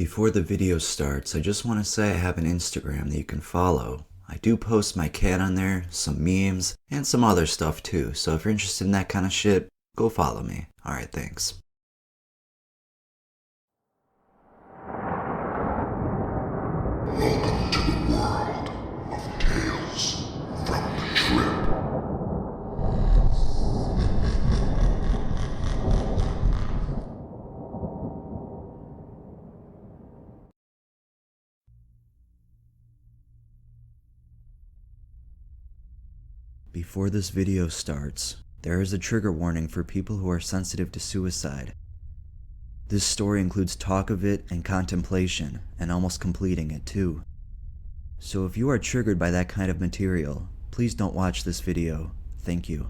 Before the video starts, I just want to say I have an Instagram that you can follow. I do post my cat on there, some memes, and some other stuff too, so if you're interested in that kind of shit, go follow me. Alright, thanks. Welcome to the world of Tales from the Trip. Before this video starts, there is a trigger warning for people who are sensitive to suicide. This story includes talk of it and contemplation, and almost completing it too. So if you are triggered by that kind of material, please don't watch this video. Thank you.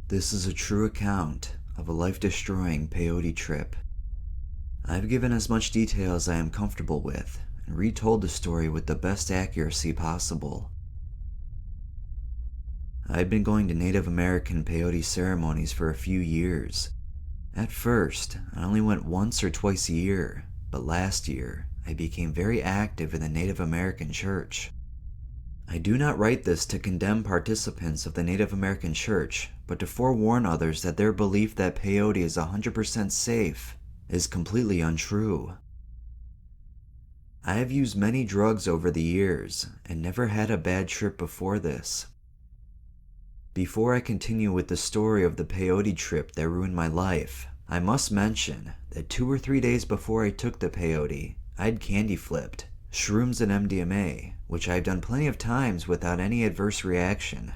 This is a true account of a life-destroying peyote trip. I've given as much detail as I am comfortable with, and retold the story with the best accuracy possible. I'd been going to Native American peyote ceremonies for a few years. At first, I only went once or twice a year, but last year, I became very active in the Native American church. I do not write this to condemn participants of the Native American church, but to forewarn others that their belief that peyote is 100% safe is completely untrue. I have used many drugs over the years and never had a bad trip before this. Before I continue with the story of the peyote trip that ruined my life, I must mention that 2 or 3 days before I took the peyote, I'd candy flipped shrooms and NBOMe, which I've done plenty of times without any adverse reaction.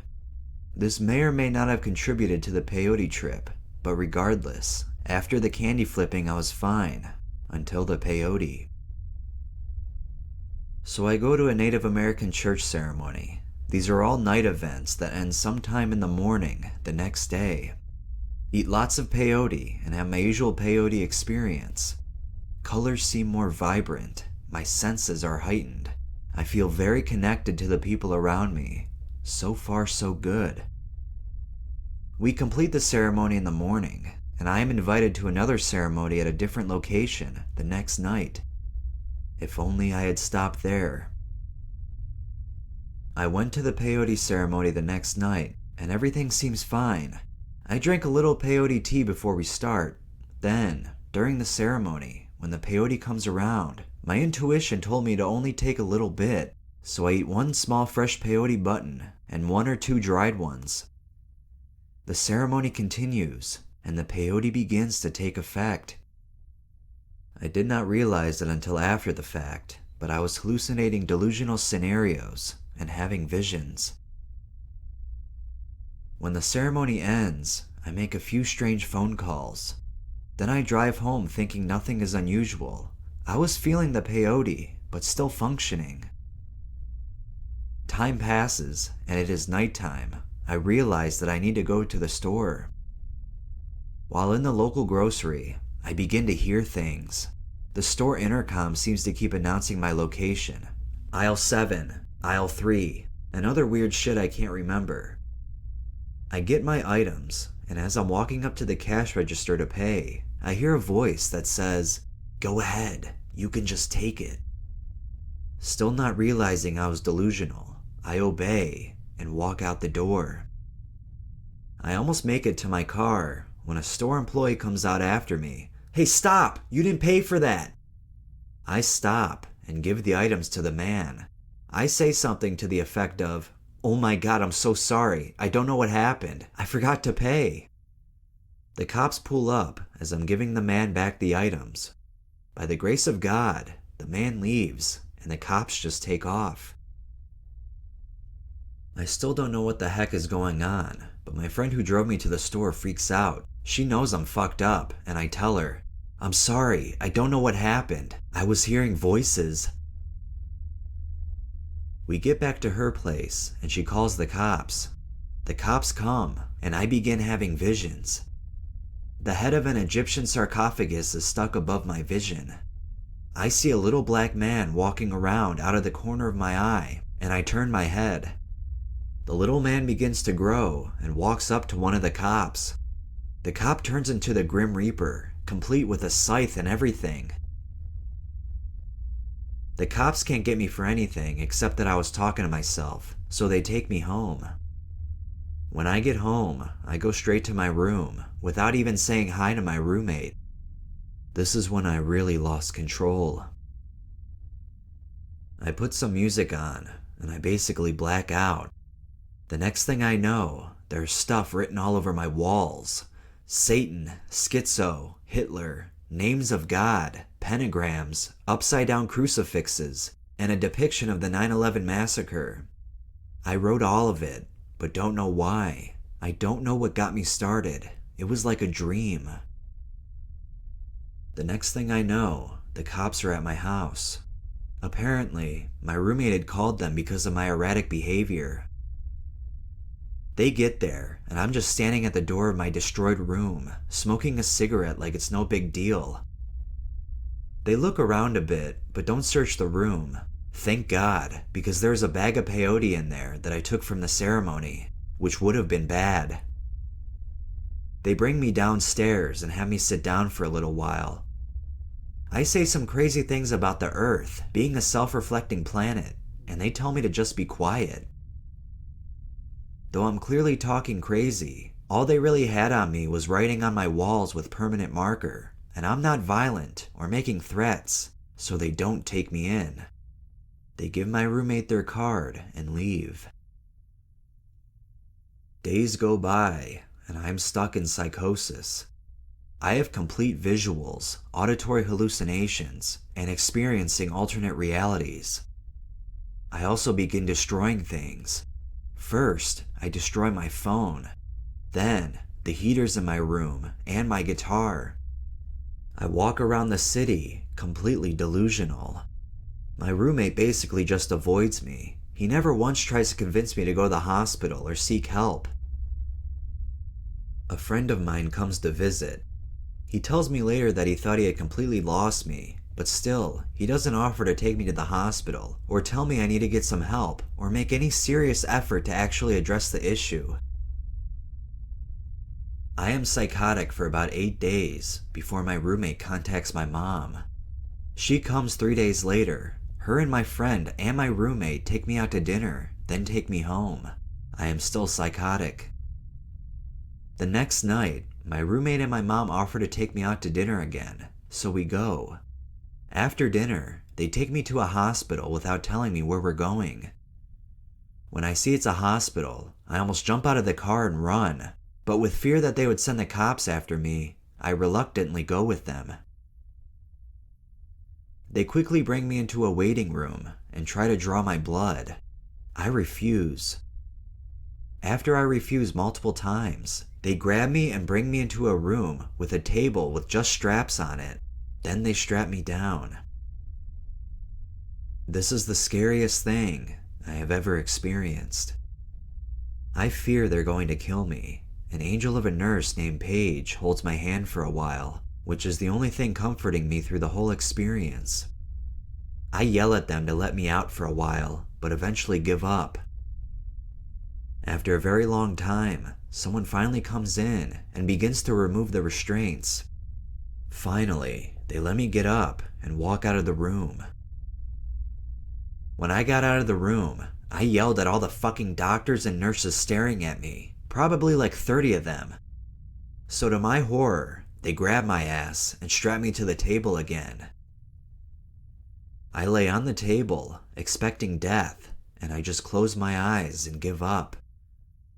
This may or may not have contributed to the peyote trip, but regardless, after the candy flipping I was fine, until the peyote. So I go to a Native American church ceremony. These are all night events that end sometime in the morning the next day. Eat lots of peyote and have my usual peyote experience. Colors seem more vibrant. My senses are heightened. I feel very connected to the people around me. So far, so good. We complete the ceremony in the morning, and I am invited to another ceremony at a different location the next night. If only I had stopped there. I went to the peyote ceremony the next night, and everything seems fine. I drank a little peyote tea before we start. Then, during the ceremony, when the peyote comes around, my intuition told me to only take a little bit, so I eat 1 small fresh peyote button and 1 or 2 dried ones. The ceremony continues, and the peyote begins to take effect. I did not realize it until after the fact, but I was hallucinating delusional scenarios and having visions. When the ceremony ends, I make a few strange phone calls. Then I drive home thinking nothing is unusual. I was feeling the peyote, but still functioning. Time passes, and it is nighttime. I realize that I need to go to the store. While in the local grocery, I begin to hear things. The store intercom seems to keep announcing my location. Aisle 7, aisle 3, and other weird shit I can't remember. I get my items, and as I'm walking up to the cash register to pay, I hear a voice that says, "Go ahead, you can just take it." Still not realizing I was delusional, I obey and walk out the door. I almost make it to my car when a store employee comes out after me. "Hey, stop! You didn't pay for that!" I stop and give the items to the man. I say something to the effect of, "Oh my god, I'm so sorry. I don't know what happened. I forgot to pay." The cops pull up as I'm giving the man back the items. By the grace of God, the man leaves and the cops just take off. I still don't know what the heck is going on, but my friend who drove me to the store freaks out. She knows I'm fucked up, and I tell her, "I'm sorry, I don't know what happened. I was hearing voices." We get back to her place, and she calls the cops. The cops come, and I begin having visions. The head of an Egyptian sarcophagus is stuck above my vision. I see a little black man walking around out of the corner of my eye, and I turn my head. The little man begins to grow and walks up to one of the cops. The cop turns into the Grim Reaper, complete with a scythe and everything. The cops can't get me for anything except that I was talking to myself, so they take me home. When I get home, I go straight to my room without even saying hi to my roommate. This is when I really lost control. I put some music on, and I basically black out. The next thing I know, there's stuff written all over my walls. Satan, schizo, Hitler, names of God, pentagrams, upside-down crucifixes, and a depiction of the 9/11 massacre. I wrote all of it, but don't know why. I don't know what got me started. It was like a dream. The next thing I know, the cops are at my house. Apparently, my roommate had called them because of my erratic behavior. They get there, and I'm just standing at the door of my destroyed room, smoking a cigarette like it's no big deal. They look around a bit, but don't search the room. Thank God, because there's a bag of peyote in there that I took from the ceremony, which would have been bad. They bring me downstairs and have me sit down for a little while. I say some crazy things about the Earth being a self-reflecting planet, and they tell me to just be quiet. Though I'm clearly talking crazy, all they really had on me was writing on my walls with permanent marker, and I'm not violent or making threats, so they don't take me in. They give my roommate their card and leave. Days go by, and I'm stuck in psychosis. I have complete visuals, auditory hallucinations, and experiencing alternate realities. I also begin destroying things. First, I destroy my phone. Then, the heaters in my room and my guitar. I walk around the city, completely delusional. My roommate basically just avoids me. He never once tries to convince me to go to the hospital or seek help. A friend of mine comes to visit. He tells me later that he thought he had completely lost me, but still, he doesn't offer to take me to the hospital or tell me I need to get some help or make any serious effort to actually address the issue. I am psychotic for about 8 days before my roommate contacts my mom. She comes 3 days later. Her and my friend and my roommate take me out to dinner, then take me home. I am still psychotic. The next night, my roommate and my mom offer to take me out to dinner again, so we go. After dinner, they take me to a hospital without telling me where we're going. When I see it's a hospital, I almost jump out of the car and run, but with fear that they would send the cops after me, I reluctantly go with them. They quickly bring me into a waiting room and try to draw my blood. I refuse. After I refuse multiple times, they grab me and bring me into a room with a table with just straps on it. Then they strap me down. This is the scariest thing I have ever experienced. I fear they're going to kill me. An angel of a nurse named Paige holds my hand for a while, which is the only thing comforting me through the whole experience. I yell at them to let me out for a while, but eventually give up. After a very long time, someone finally comes in and begins to remove the restraints. Finally, they let me get up and walk out of the room. When I got out of the room, I yelled at all the fucking doctors and nurses staring at me, probably like 30 of them. So to my horror, they grab my ass and strap me to the table again. I lay on the table, expecting death, and I just close my eyes and give up.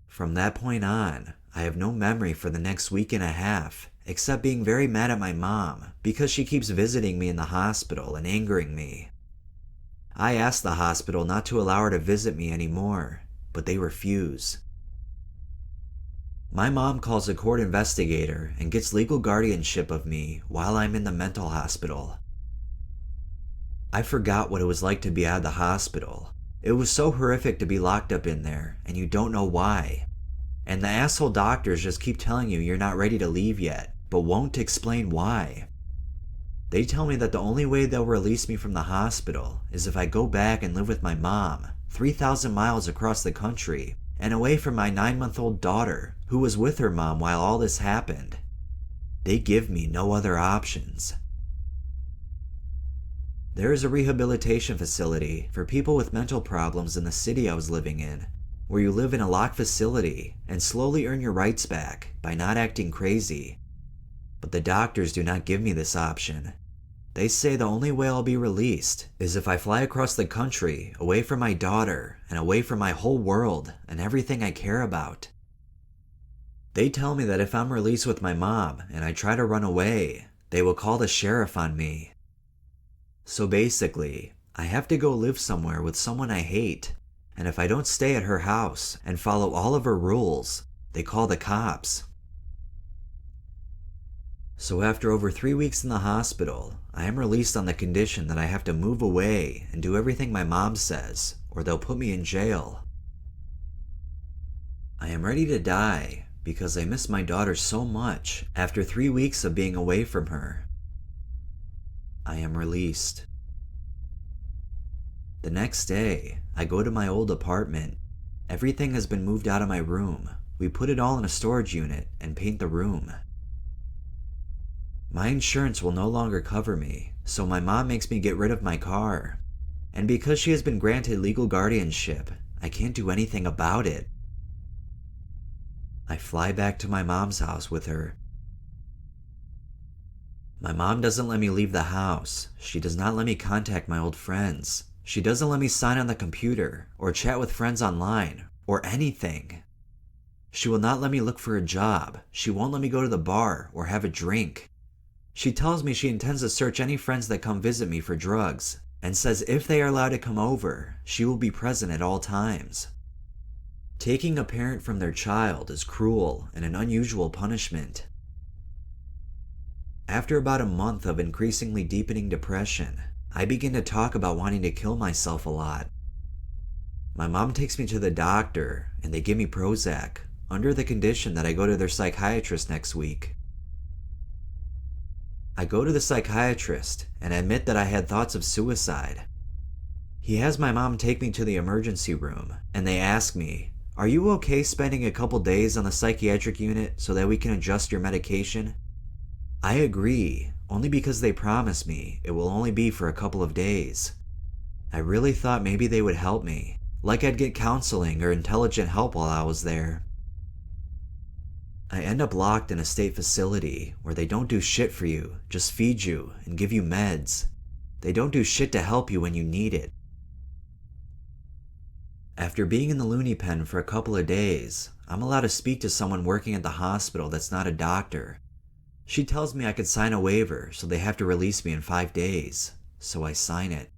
From that point on, I have no memory for the next week and a half, except being very mad at my mom because she keeps visiting me in the hospital and angering me. I asked the hospital not to allow her to visit me anymore, but they refuse. My mom calls a court investigator and gets legal guardianship of me while I'm in the mental hospital. I forgot what it was like to be out of the hospital. It was so horrific to be locked up in there, and you don't know why. And the asshole doctors just keep telling you you're not ready to leave yet, but won't explain why. They tell me that the only way they'll release me from the hospital is if I go back and live with my mom, 3,000 miles across the country, and away from my 9-month-old daughter who was with her mom while all this happened. They give me no other options. There is a rehabilitation facility for people with mental problems in the city I was living in, where you live in a locked facility and slowly earn your rights back by not acting crazy. But the doctors do not give me this option. They say the only way I'll be released is if I fly across the country away from my daughter and away from my whole world and everything I care about. They tell me that if I'm released with my mom and I try to run away, they will call the sheriff on me. So basically, I have to go live somewhere with someone I hate, and if I don't stay at her house and follow all of her rules, they call the cops. So after over 3 weeks in the hospital, I am released on the condition that I have to move away and do everything my mom says, or they'll put me in jail. I am ready to die because I miss my daughter so much after 3 weeks of being away from her. I am released. The next day, I go to my old apartment. Everything has been moved out of my room. We put it all in a storage unit and paint the room. My insurance will no longer cover me, so my mom makes me get rid of my car. And because she has been granted legal guardianship, I can't do anything about it. I fly back to my mom's house with her. My mom doesn't let me leave the house. She does not let me contact my old friends. She doesn't let me sign on the computer or chat with friends online or anything. She will not let me look for a job. She won't let me go to the bar or have a drink. She tells me she intends to search any friends that come visit me for drugs and says if they are allowed to come over, she will be present at all times. Taking a parent from their child is cruel and an unusual punishment. After about a month of increasingly deepening depression, I begin to talk about wanting to kill myself a lot. My mom takes me to the doctor and they give me Prozac under the condition that I go to their psychiatrist next week. I go to the psychiatrist and admit that I had thoughts of suicide. He has my mom take me to the emergency room and they ask me, "Are you okay spending a couple days on the psychiatric unit so that we can adjust your medication?" I agree, only because they promise me it will only be for a couple of days. I really thought maybe they would help me, like I'd get counseling or intelligent help while I was there. I end up locked in a state facility where they don't do shit for you, just feed you and give you meds. They don't do shit to help you when you need it. After being in the loony pen for a couple of days, I'm allowed to speak to someone working at the hospital that's not a doctor. She tells me I could sign a waiver so they have to release me in 5 days, so I sign it.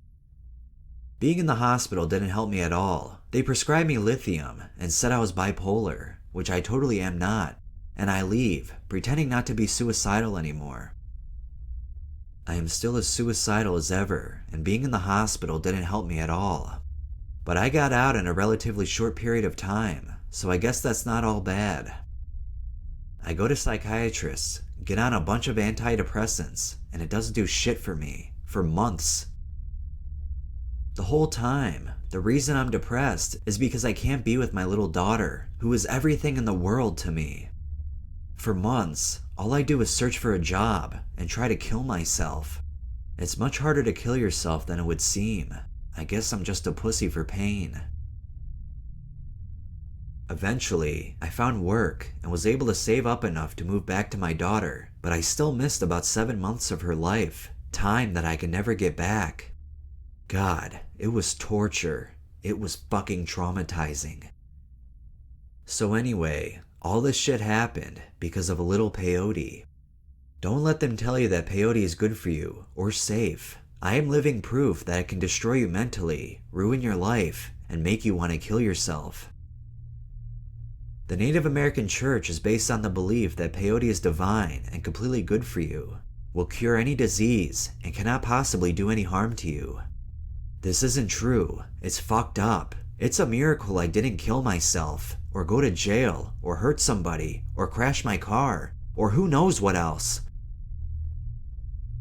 Being in the hospital didn't help me at all. They prescribed me lithium and said I was bipolar, which I totally am not, and I leave, pretending not to be suicidal anymore. I am still as suicidal as ever, and being in the hospital didn't help me at all. But I got out in a relatively short period of time, so I guess that's not all bad. I go to psychiatrists, get on a bunch of antidepressants, and it doesn't do shit for me, for months. The whole time, the reason I'm depressed is because I can't be with my little daughter, who is everything in the world to me. For months, all I do is search for a job and try to kill myself. It's much harder to kill yourself than it would seem. I guess I'm just a pussy for pain. Eventually, I found work and was able to save up enough to move back to my daughter, but I still missed about 7 months of her life, time that I could never get back. God, it was torture. It was fucking traumatizing. So anyway, all this shit happened because of a little peyote. Don't let them tell you that peyote is good for you or safe. I am living proof that it can destroy you mentally, ruin your life, and make you want to kill yourself. The Native American church is based on the belief that peyote is divine and completely good for you, will cure any disease, and cannot possibly do any harm to you. This isn't true. It's fucked up. It's a miracle I didn't kill myself, or go to jail, or hurt somebody, or crash my car, or who knows what else.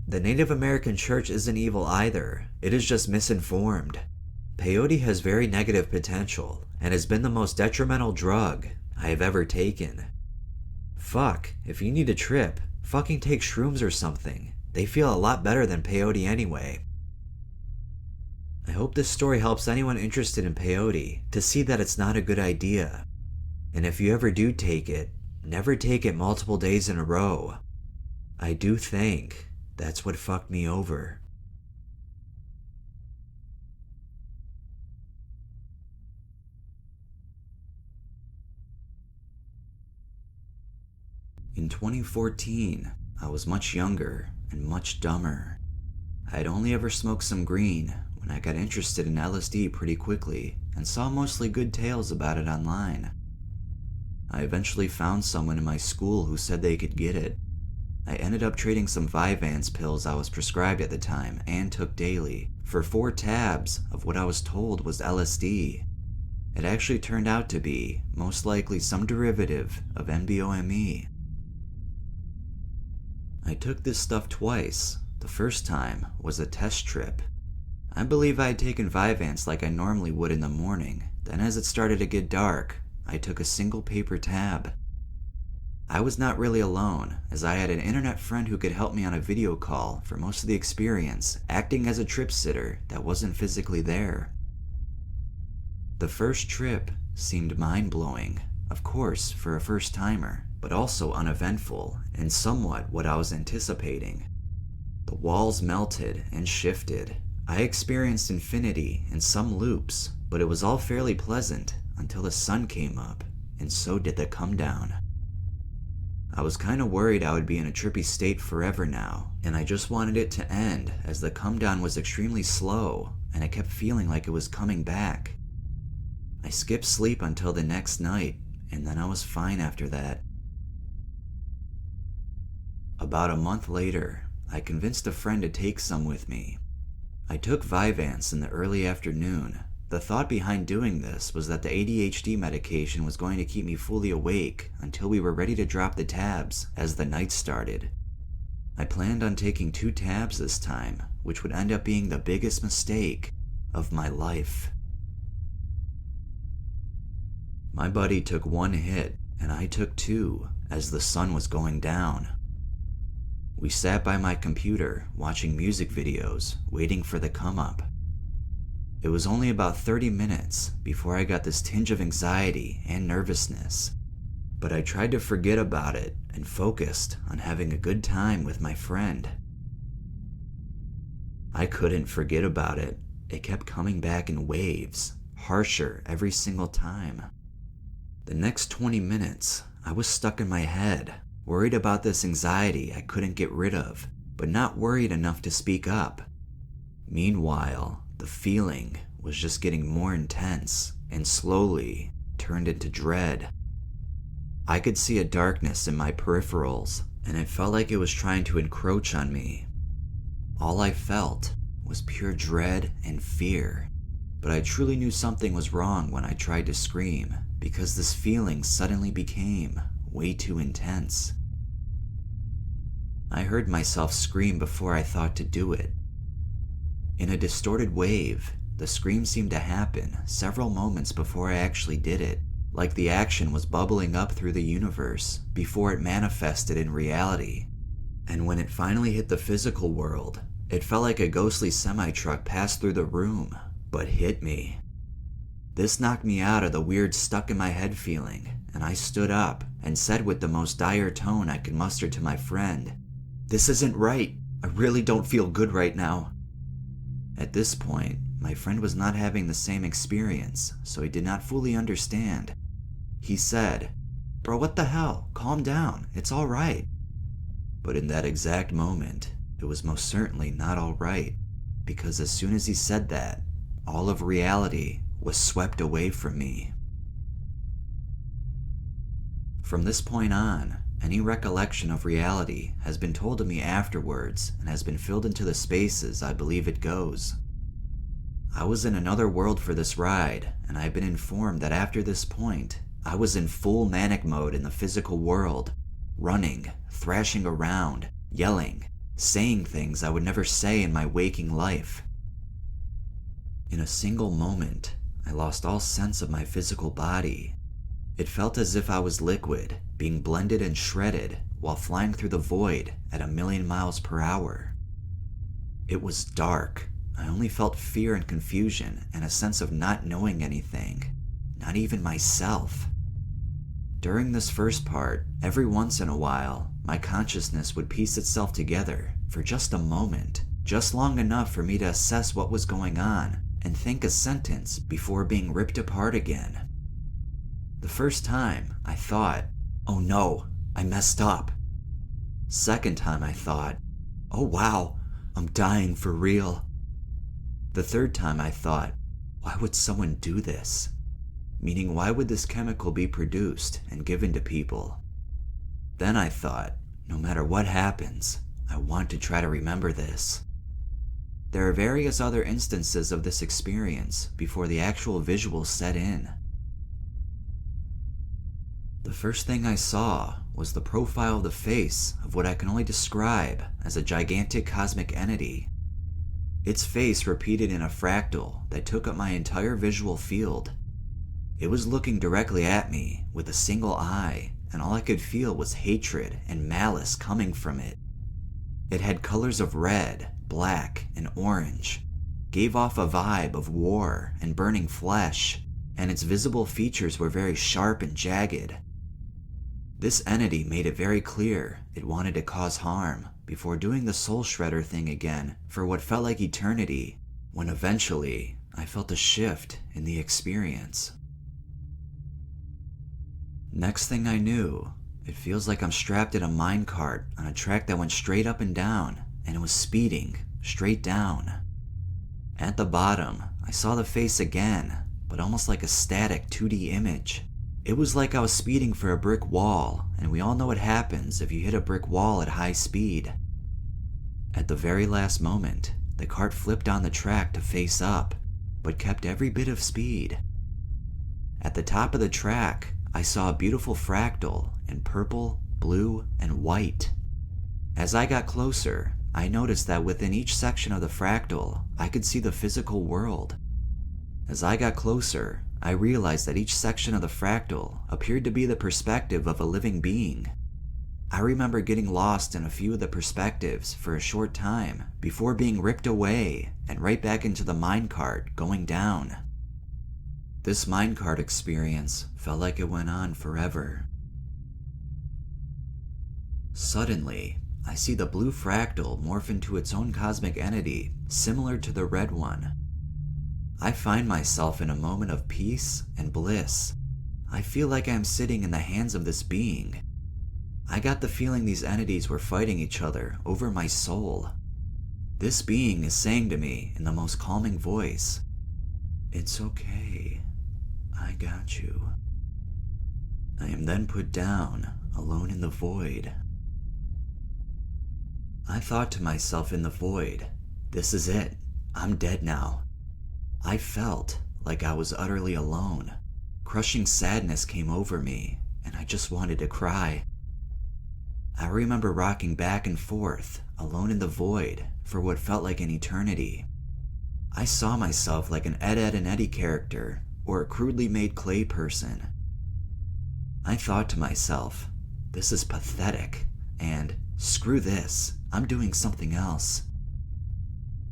The Native American church isn't evil either. It is just misinformed. Peyote has very negative potential and has been the most detrimental drug I have ever taken. Fuck, if you need a trip, fucking take shrooms or something. They feel a lot better than peyote anyway. I hope this story helps anyone interested in peyote to see that it's not a good idea. And if you ever do take it, never take it multiple days in a row. I do think that's what fucked me over. In 2014, I was much younger and much dumber. I had only ever smoked some green when I got interested in LSD pretty quickly and saw mostly good tales about it online. I eventually found someone in my school who said they could get it. I ended up trading some Vyvanse pills I was prescribed at the time and took daily for 4 tabs of what I was told was LSD. It actually turned out to be, most likely, some derivative of NBOMe. I took this stuff twice. The first time was a test trip. I believe I had taken Vyvanse like I normally would in the morning. Then as it started to get dark, I took a single paper tab. I was not really alone, as I had an internet friend who could help me on a video call for most of the experience, acting as a trip sitter that wasn't physically there. The first trip seemed mind-blowing, of course, for a first-timer, but also uneventful and somewhat what I was anticipating. The walls melted and shifted. I experienced infinity in some loops, but it was all fairly pleasant until the sun came up, and so did the come down. I was kinda worried I would be in a trippy state forever now, and I just wanted it to end as the come down was extremely slow and I kept feeling like it was coming back. I skipped sleep until the next night, and then I was fine after that. About a month later, I convinced a friend to take some with me. I took Vyvanse in the early afternoon. The thought behind doing this was that the ADHD medication was going to keep me fully awake until we were ready to drop the tabs as the night started. I planned on taking 2 tabs this time, which would end up being the biggest mistake of my life. My buddy took 1 hit, and I took 2 as the sun was going down. We sat by my computer, watching music videos, waiting for the come-up. It was only about 30 minutes before I got this tinge of anxiety and nervousness, but I tried to forget about it and focused on having a good time with my friend. I couldn't forget about it. It kept coming back in waves, harsher every single time. The next 20 minutes, I was stuck in my head, worried about this anxiety I couldn't get rid of, but not worried enough to speak up. Meanwhile, the feeling was just getting more intense and slowly turned into dread. I could see a darkness in my peripherals, and it felt like it was trying to encroach on me. All I felt was pure dread and fear, but I truly knew something was wrong when I tried to scream, because this feeling suddenly became way too intense. I heard myself scream before I thought to do it. In a distorted wave, the scream seemed to happen several moments before I actually did it, like the action was bubbling up through the universe before it manifested in reality. And when it finally hit the physical world, it felt like a ghostly semi-truck passed through the room, but hit me. This knocked me out of the weird stuck-in-my-head feeling, and I stood up and said with the most dire tone I could muster to my friend, "This isn't right. I really don't feel good right now." At this point, my friend was not having the same experience, so he did not fully understand. He said, "Bro, what the hell? Calm down. It's all right." But in that exact moment, it was most certainly not all right, because as soon as he said that, all of reality was swept away from me. From this point on, any recollection of reality has been told to me afterwards and has been filled into the spaces I believe it goes. I was in another world for this ride, and I have been informed that after this point, I was in full manic mode in the physical world, running, thrashing around, yelling, saying things I would never say in my waking life. In a single moment, I lost all sense of my physical body. It felt as if I was liquid, being blended and shredded while flying through the void at 1,000,000 miles per hour. It was dark. I only felt fear and confusion and a sense of not knowing anything, not even myself. During this first part, every once in a while, my consciousness would piece itself together for just a moment, just long enough for me to assess what was going on and think a sentence before being ripped apart again. The first time, I thought, "Oh no, I messed up." Second time I thought, "Oh wow, I'm dying for real." The third time I thought, "Why would someone do this?" Meaning, why would this chemical be produced and given to people? Then I thought, no matter what happens, I want to try to remember this. There are various other instances of this experience before the actual visuals set in. The first thing I saw was the profile of the face of what I can only describe as a gigantic cosmic entity. Its face repeated in a fractal that took up my entire visual field. It was looking directly at me with a single eye, and all I could feel was hatred and malice coming from it. It had colors of red, black, and orange, gave off a vibe of war and burning flesh, and its visible features were very sharp and jagged. This entity made it very clear it wanted to cause harm before doing the soul shredder thing again for what felt like eternity, when eventually I felt a shift in the experience. Next thing I knew, it feels like I'm strapped in a minecart on a track that went straight up and down, and it was speeding straight down. At the bottom, I saw the face again, but almost like a static 2D image. It was like I was speeding for a brick wall, and we all know what happens if you hit a brick wall at high speed. At the very last moment, the cart flipped on the track to face up, but kept every bit of speed. At the top of the track, I saw a beautiful fractal in purple, blue, and white. As I got closer, I noticed that within each section of the fractal, I could see the physical world. As I got closer, I realized that each section of the fractal appeared to be the perspective of a living being. I remember getting lost in a few of the perspectives for a short time before being ripped away and right back into the minecart going down. This minecart experience felt like it went on forever. Suddenly, I see the blue fractal morph into its own cosmic entity similar to the red one. I find myself in a moment of peace and bliss. I feel like I'm sitting in the hands of this being. I got the feeling these entities were fighting each other over my soul. This being is saying to me in the most calming voice, "It's okay. I got you." I am then put down, alone in the void. I thought to myself in the void, this is it. I'm dead now. I felt like I was utterly alone. Crushing sadness came over me, and I just wanted to cry. I remember rocking back and forth, alone in the void, for what felt like an eternity. I saw myself like an Ed, Edd and Eddy character, or a crudely made clay person. I thought to myself, this is pathetic, and screw this, I'm doing something else.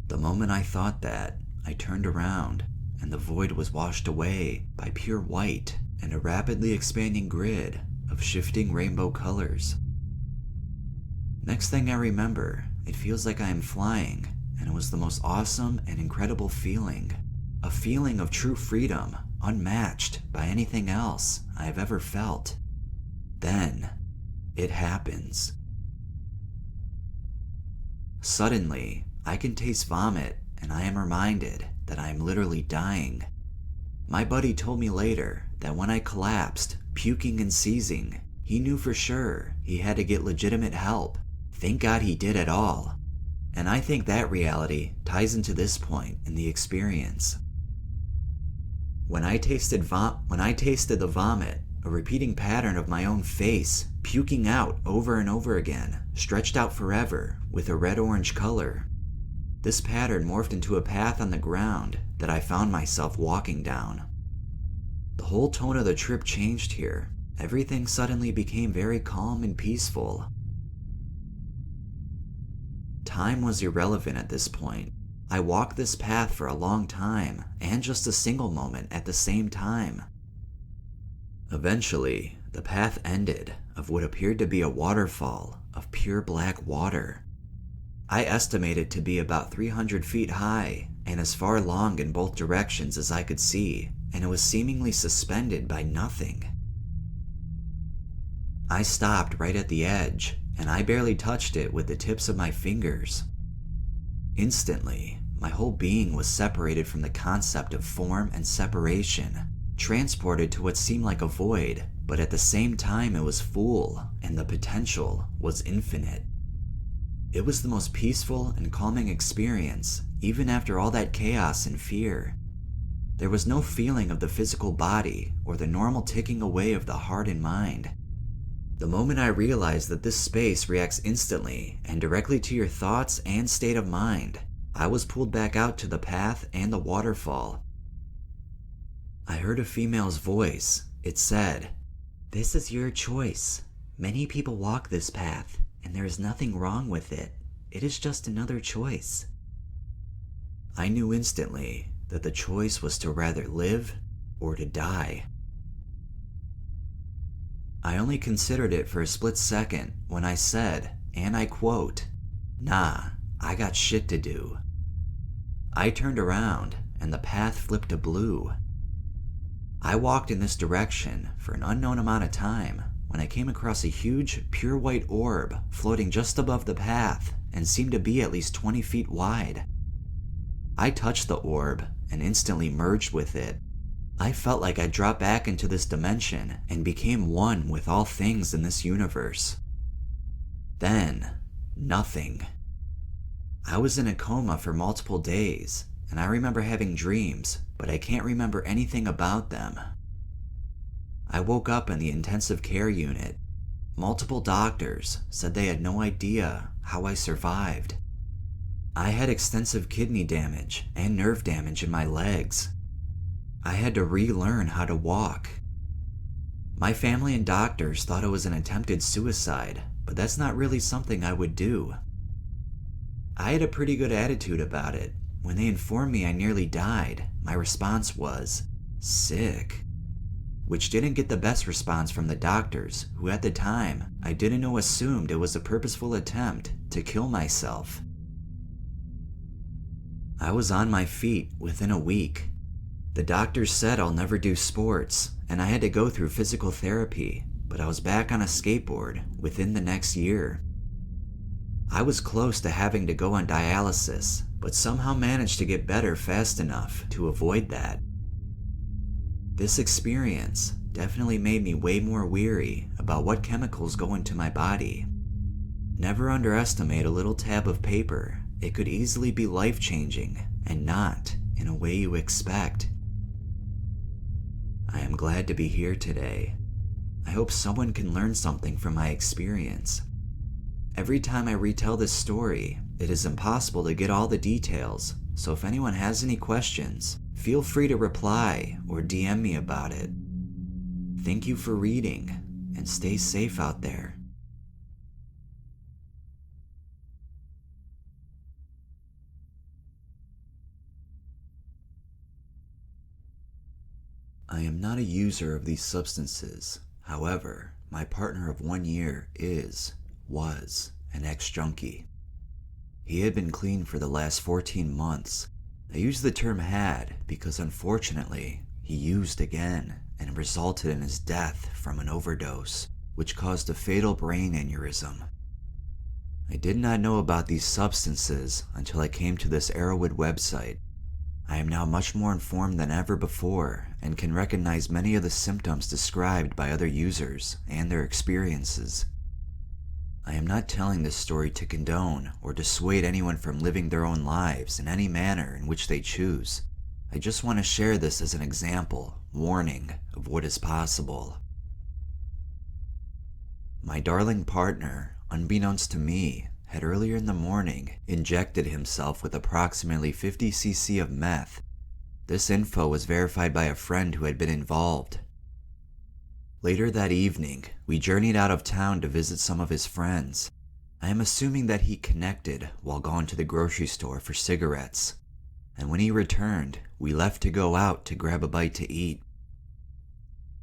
The moment I thought that, I turned around, and the void was washed away by pure white and a rapidly expanding grid of shifting rainbow colors. Next thing I remember, it feels like I am flying, and it was the most awesome and incredible feeling. A feeling of true freedom, unmatched by anything else I have ever felt. Then, it happens. Suddenly, I can taste vomit, and I am reminded that I am literally dying. My buddy told me later that when I collapsed, puking and seizing, he knew for sure he had to get legitimate help. Thank God he did at all. And I think that reality ties into this point in the experience. When I tasted the vomit, a repeating pattern of my own face, puking out over and over again, stretched out forever with a red-orange color. This pattern morphed into a path on the ground that I found myself walking down. The whole tone of the trip changed here. Everything suddenly became very calm and peaceful. Time was irrelevant at this point. I walked this path for a long time, and just a single moment at the same time. Eventually, the path ended of what appeared to be a waterfall of pure black water. I estimate it to be about 300 feet high and as far along in both directions as I could see, and it was seemingly suspended by nothing. I stopped right at the edge, and I barely touched it with the tips of my fingers. Instantly, my whole being was separated from the concept of form and separation, transported to what seemed like a void, but at the same time it was full, and the potential was infinite. It was the most peaceful and calming experience, even after all that chaos and fear. There was no feeling of the physical body or the normal ticking away of the heart and mind. The moment I realized that this space reacts instantly and directly to your thoughts and state of mind, I was pulled back out to the path and the waterfall. I heard a female's voice. It said, "This is your choice. Many people walk this path, and there is nothing wrong with it. It is just another choice." I knew instantly that the choice was to rather live or to die. I only considered it for a split second when I said, and I quote, "Nah, I got shit to do." I turned around and the path flipped to blue. I walked in this direction for an unknown amount of time when I came across a huge, pure white orb floating just above the path and seemed to be at least 20 feet wide. I touched the orb and instantly merged with it. I felt like I dropped back into this dimension and became one with all things in this universe. Then, nothing. I was in a coma for multiple days, and I remember having dreams, but I can't remember anything about them. I woke up in the intensive care unit. Multiple doctors said they had no idea how I survived. I had extensive kidney damage and nerve damage in my legs. I had to relearn how to walk. My family and doctors thought it was an attempted suicide, but that's not really something I would do. I had a pretty good attitude about it. When they informed me I nearly died, my response was, "Sick," which didn't get the best response from the doctors, who at the time I didn't know assumed it was a purposeful attempt to kill myself. I was on my feet within a week. The doctors said I'll never do sports, and I had to go through physical therapy, but I was back on a skateboard within the next year. I was close to having to go on dialysis, but somehow managed to get better fast enough to avoid that. This experience definitely made me way more weary about what chemicals go into my body. Never underestimate a little tab of paper. It could easily be life-changing, and not in a way you expect. I am glad to be here today. I hope someone can learn something from my experience. Every time I retell this story, it is impossible to get all the details, so if anyone has any questions, feel free to reply or DM me about it. Thank you for reading, and stay safe out there. I am not a user of these substances. However, my partner of 1 year was an ex-junkie. He had been clean for the last 14 months. I use the term had because unfortunately, he used again and resulted in his death from an overdose, which caused a fatal brain aneurysm. I did not know about these substances until I came to this Heroin website. I am now much more informed than ever before and can recognize many of the symptoms described by other users and their experiences. I am not telling this story to condone or dissuade anyone from living their own lives in any manner in which they choose. I just want to share this as an example, warning of what is possible. My darling partner, unbeknownst to me, had earlier in the morning injected himself with approximately 50 cc of meth. This info was verified by a friend who had been involved. Later that evening, we journeyed out of town to visit some of his friends. I am assuming that he connected while gone to the grocery store for cigarettes, and when he returned, we left to go out to grab a bite to eat.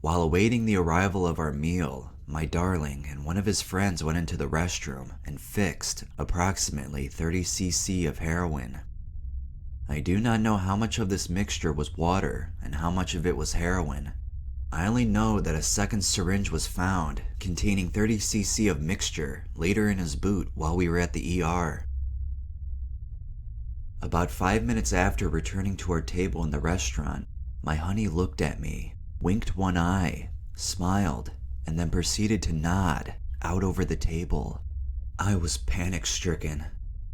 While awaiting the arrival of our meal, my darling and one of his friends went into the restroom and fixed approximately 30 cc of heroin. I do not know how much of this mixture was water and how much of it was heroin. I only know that a second syringe was found containing 30 cc of mixture later in his boot while we were at the ER. About 5 minutes after returning to our table in the restaurant, my honey looked at me, winked one eye, smiled, and then proceeded to nod out over the table. I was panic-stricken,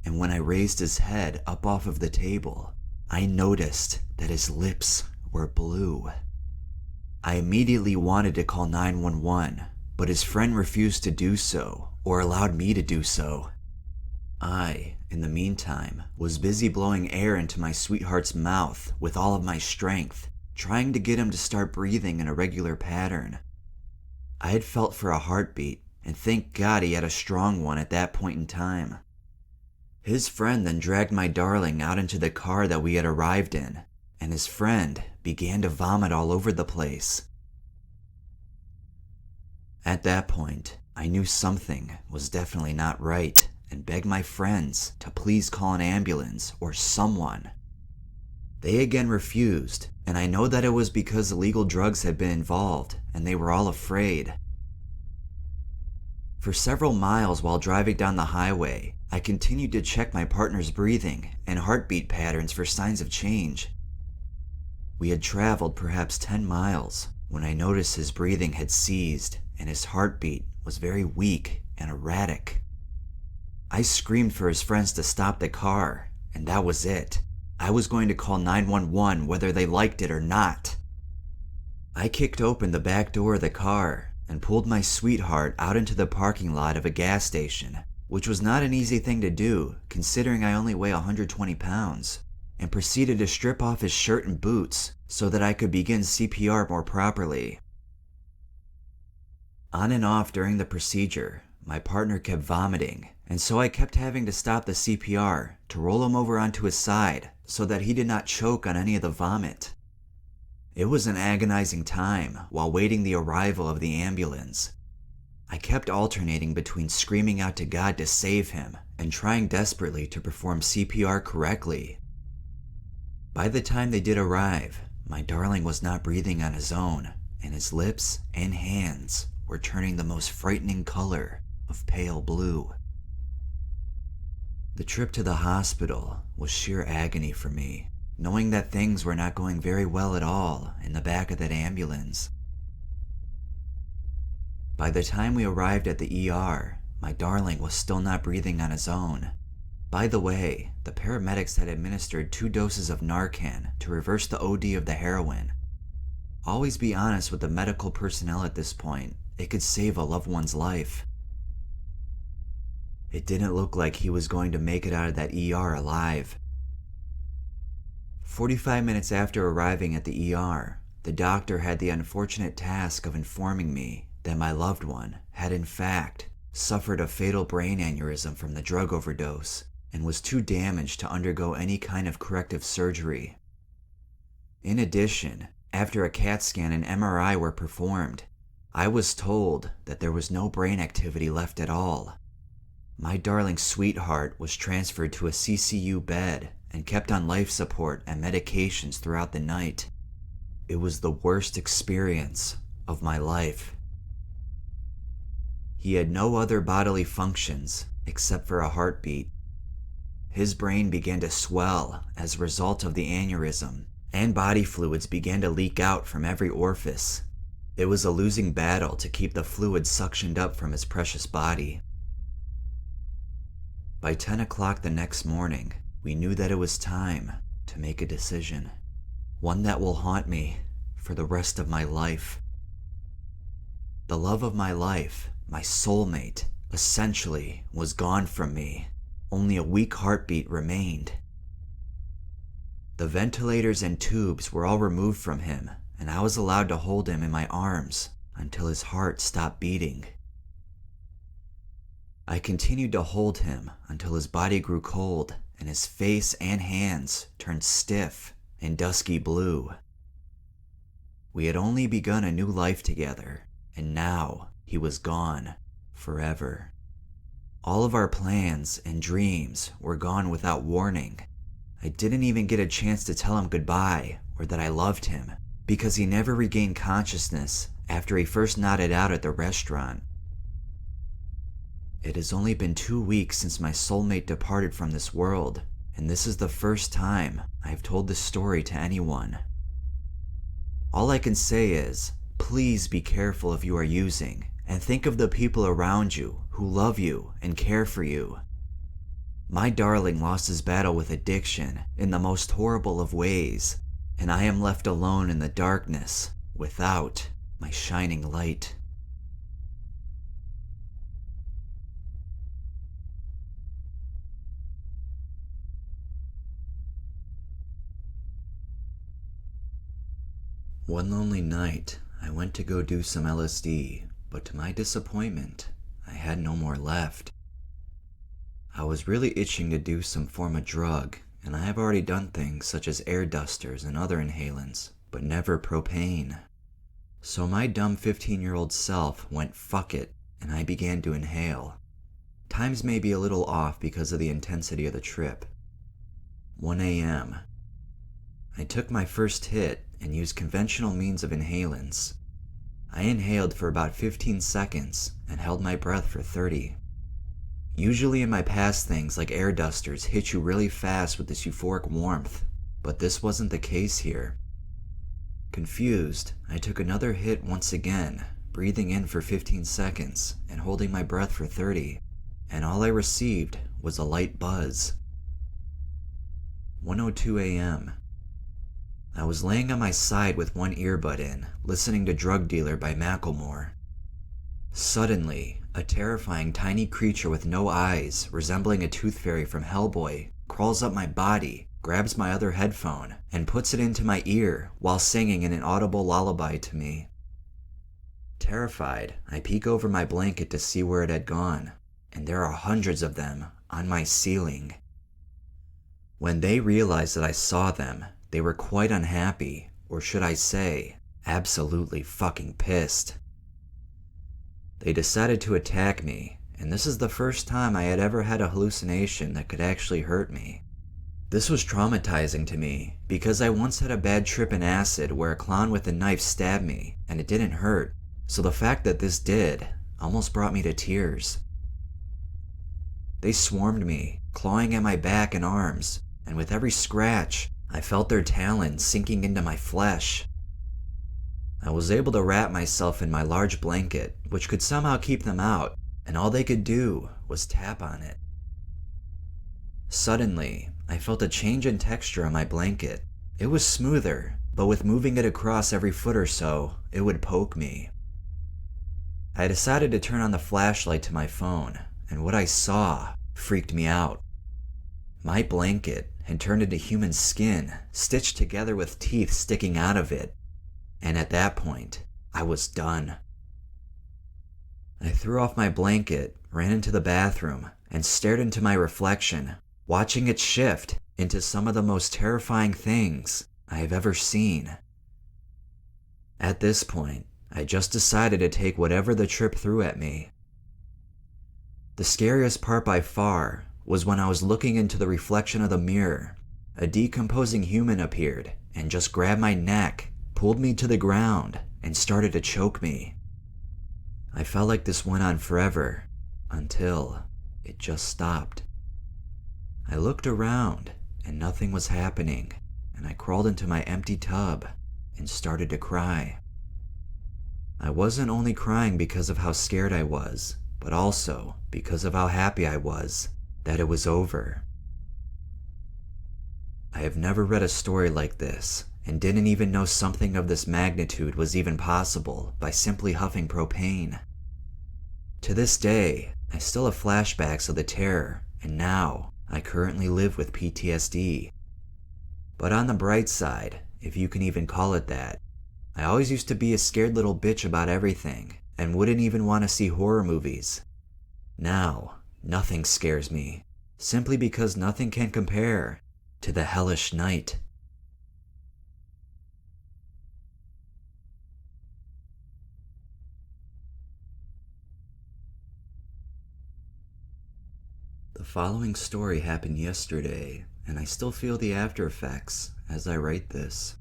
and when I raised his head up off of the table, I noticed that his lips were blue. I immediately wanted to call 911, but his friend refused to do so, or allowed me to do so. I, in the meantime, was busy blowing air into my sweetheart's mouth with all of my strength, trying to get him to start breathing in a regular pattern. I had felt for a heartbeat, and thank God he had a strong one at that point in time. His friend then dragged my darling out into the car that we had arrived in, and his friend began to vomit all over the place. At that point, I knew something was definitely not right and begged my friends to please call an ambulance or someone. They again refused, and I know that it was because illegal drugs had been involved and they were all afraid. For several miles while driving down the highway, I continued to check my partner's breathing and heartbeat patterns for signs of change. We had traveled perhaps 10 miles when I noticed his breathing had ceased and his heartbeat was very weak and erratic. I screamed for his friends to stop the car, and that was it. I was going to call 911 whether they liked it or not. I kicked open the back door of the car and pulled my sweetheart out into the parking lot of a gas station, which was not an easy thing to do considering I only weigh 120 pounds, and proceeded to strip off his shirt and boots so that I could begin CPR more properly. On and off during the procedure, my partner kept vomiting, and so I kept having to stop the CPR to roll him over onto his side so that he did not choke on any of the vomit. It was an agonizing time while waiting the arrival of the ambulance. I kept alternating between screaming out to God to save him and trying desperately to perform CPR correctly. By the time they did arrive, my darling was not breathing on his own, and his lips and hands were turning the most frightening color of pale blue. The trip to the hospital was sheer agony for me, knowing that things were not going very well at all in the back of that ambulance. By the time we arrived at the ER, my darling was still not breathing on his own. By the way, the paramedics had administered 2 doses of Narcan to reverse the OD of the heroin. Always be honest with the medical personnel at this point. It could save a loved one's life. It didn't look like he was going to make it out of that ER alive. 45 minutes after arriving at the ER, the doctor had the unfortunate task of informing me that my loved one had in fact suffered a fatal brain aneurysm from the drug overdose and was too damaged to undergo any kind of corrective surgery. In addition, after a CAT scan and MRI were performed, I was told that there was no brain activity left at all. My darling sweetheart was transferred to a CCU bed and kept on life support and medications throughout the night. It was the worst experience of my life. He had no other bodily functions except for a heartbeat. His brain began to swell as a result of the aneurysm, and body fluids began to leak out from every orifice. It was a losing battle to keep the fluid suctioned up from his precious body. By 10 o'clock the next morning, we knew that it was time to make a decision. One that will haunt me for the rest of my life. The love of my life, my soulmate, essentially was gone from me. Only a weak heartbeat remained. The ventilators and tubes were all removed from him, and I was allowed to hold him in my arms until his heart stopped beating. I continued to hold him until his body grew cold and his face and hands turned stiff and dusky blue. We had only begun a new life together, and now he was gone forever. All of our plans and dreams were gone without warning. I didn't even get a chance to tell him goodbye or that I loved him, because he never regained consciousness after he first nodded out at the restaurant. It has only been 2 weeks since my soulmate departed from this world, and this is the first time I have told this story to anyone. All I can say is, please be careful if you are using, and think of the people around you who love you and care for you. My darling lost his battle with addiction in the most horrible of ways, and I am left alone in the darkness without my shining light. One lonely night, I went to go do some LSD, but to my disappointment, I had no more left. I was really itching to do some form of drug, and I have already done things such as air dusters and other inhalants, but never propane. So my dumb 15-year-old self went fuck it, and I began to inhale. Times may be a little off because of the intensity of the trip. 1 a.m. I took my first hit and used conventional means of inhalants. I inhaled for about 15 seconds and held my breath for 30. Usually in my past, things like air dusters hit you really fast with this euphoric warmth, but this wasn't the case here. Confused, I took another hit once again, breathing in for 15 seconds and holding my breath for 30, and all I received was a light buzz. 1:02 a.m. I was laying on my side with one earbud in, listening to Drug Dealer by Macklemore. Suddenly, a terrifying tiny creature with no eyes, resembling a tooth fairy from Hellboy, crawls up my body, grabs my other headphone, and puts it into my ear while singing an inaudible lullaby to me. Terrified, I peek over my blanket to see where it had gone, and there are hundreds of them on my ceiling. When they realized that I saw them, they were quite unhappy, or should I say, absolutely fucking pissed. They decided to attack me, and this is the first time I had ever had a hallucination that could actually hurt me. This was traumatizing to me, because I once had a bad trip in acid where a clown with a knife stabbed me, and it didn't hurt, so the fact that this did almost brought me to tears. They swarmed me, clawing at my back and arms, and with every scratch, I felt their talons sinking into my flesh. I was able to wrap myself in my large blanket, which could somehow keep them out, and all they could do was tap on it. Suddenly, I felt a change in texture on my blanket. It was smoother, but with moving it across every foot or so, it would poke me. I decided to turn on the flashlight to my phone, and what I saw freaked me out. My blanket had turned into human skin, stitched together with teeth sticking out of it. And at that point, I was done. I threw off my blanket, ran into the bathroom, and stared into my reflection, watching it shift into some of the most terrifying things I have ever seen. At this point, I just decided to take whatever the trip threw at me. The scariest part by far was when I was looking into the reflection of the mirror. A decomposing human appeared and just grabbed my neck, pulled me to the ground, and started to choke me. I felt like this went on forever, until it just stopped. I looked around, and nothing was happening, and I crawled into my empty tub and started to cry. I wasn't only crying because of how scared I was, but also because of how happy I was that it was over. I have never read a story like this, and didn't even know something of this magnitude was even possible by simply huffing propane. To this day, I still have flashbacks of the terror, and now I currently live with PTSD. But on the bright side, if you can even call it that, I always used to be a scared little bitch about everything and wouldn't even want to see horror movies. Now, nothing scares me, simply because nothing can compare to the hellish night. The following story happened yesterday, and I still feel the after effects as I write this.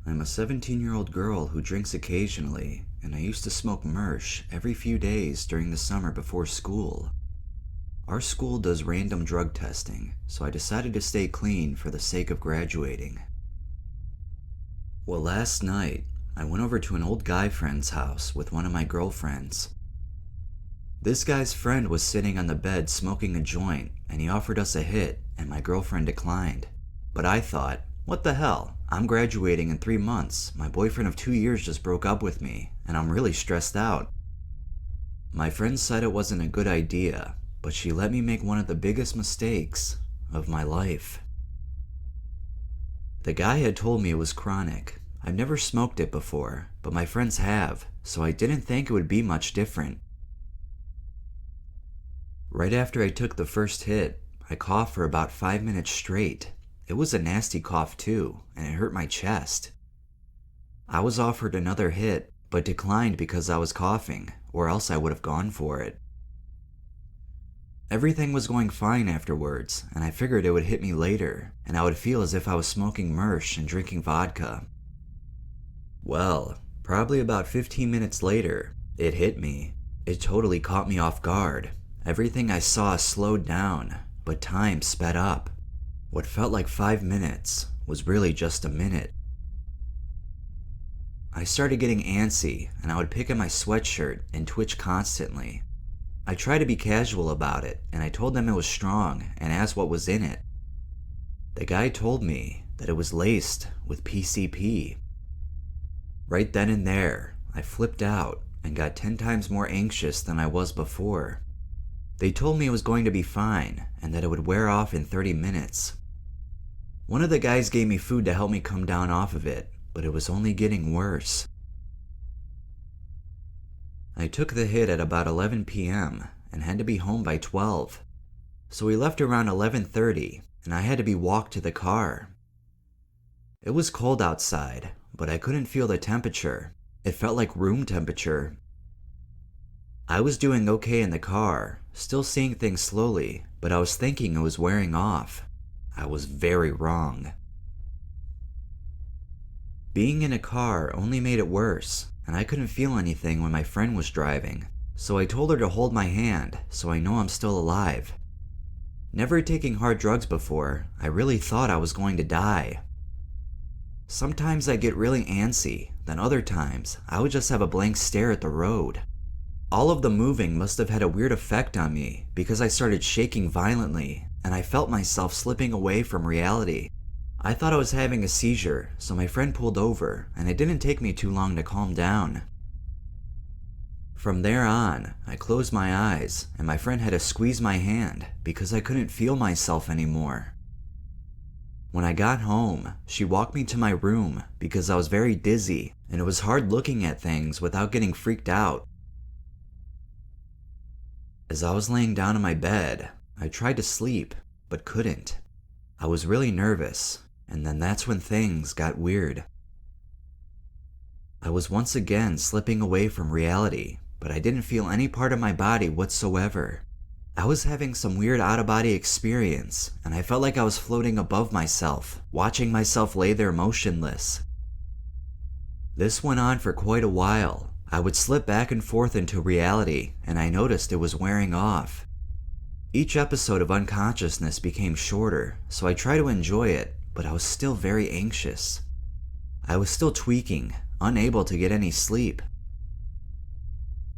I'm a 17-year-old girl who drinks occasionally, and I used to smoke mersh every few days during the summer before school. Our school does random drug testing, so I decided to stay clean for the sake of graduating. Well, last night, I went over to an old guy friend's house with one of my girlfriends. This guy's friend was sitting on the bed smoking a joint, and he offered us a hit, and my girlfriend declined. But I thought, what the hell? I'm graduating in 3 months. My boyfriend of 2 years just broke up with me, and I'm really stressed out. My friend said it wasn't a good idea, but she let me make one of the biggest mistakes of my life. The guy had told me it was chronic. I've never smoked it before, but my friends have, so I didn't think it would be much different. Right after I took the first hit, I coughed for about 5 minutes straight. It was a nasty cough too, and it hurt my chest. I was offered another hit, but declined because I was coughing, or else I would have gone for it. Everything was going fine afterwards, and I figured it would hit me later, and I would feel as if I was smoking mersh and drinking vodka. Well, probably about 15 minutes later, it hit me. It totally caught me off guard. Everything I saw slowed down, but time sped up. What felt like 5 minutes was really just a minute. I started getting antsy, and I would pick at my sweatshirt and twitch constantly. I tried to be casual about it, and I told them it was strong and asked what was in it. The guy told me that it was laced with PCP. Right then and there, I flipped out and got 10 times more anxious than I was before. They told me it was going to be fine and that it would wear off in 30 minutes. One of the guys gave me food to help me come down off of it, but it was only getting worse. I took the hit at about 11 p.m. and had to be home by 12. So we left around 11:30 and I had to be walked to the car. It was cold outside, but I couldn't feel the temperature. It felt like room temperature. I was doing okay in the car, still seeing things slowly, but I was thinking it was wearing off. I was very wrong. Being in a car only made it worse, and I couldn't feel anything when my friend was driving, so I told her to hold my hand so I know I'm still alive. Never taking hard drugs before, I really thought I was going to die. Sometimes I get really antsy, then other times I would just have a blank stare at the road. All of the moving must have had a weird effect on me because I started shaking violently and I felt myself slipping away from reality. I thought I was having a seizure, so my friend pulled over and it didn't take me too long to calm down. From there on, I closed my eyes and my friend had to squeeze my hand because I couldn't feel myself anymore. When I got home, she walked me to my room because I was very dizzy and it was hard looking at things without getting freaked out. As I was laying down in my bed, I tried to sleep, but couldn't. I was really nervous, and then that's when things got weird. I was once again slipping away from reality, but I didn't feel any part of my body whatsoever. I was having some weird out-of-body experience, and I felt like I was floating above myself, watching myself lay there motionless. This went on for quite a while. I would slip back and forth into reality, and I noticed it was wearing off. Each episode of unconsciousness became shorter, so I tried to enjoy it, but I was still very anxious. I was still tweaking, unable to get any sleep.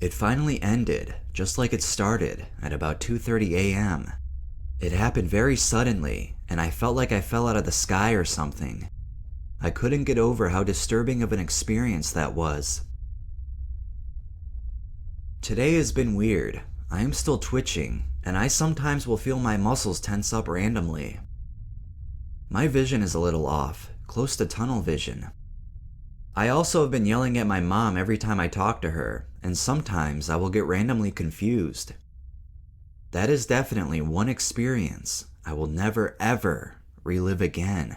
It finally ended, just like it started, at about 2:30 a.m. It happened very suddenly, and I felt like I fell out of the sky or something. I couldn't get over how disturbing of an experience that was. Today has been weird. I am still twitching, and I sometimes will feel my muscles tense up randomly. My vision is a little off, close to tunnel vision. I also have been yelling at my mom every time I talk to her, and sometimes I will get randomly confused. That is definitely one experience I will never ever relive again.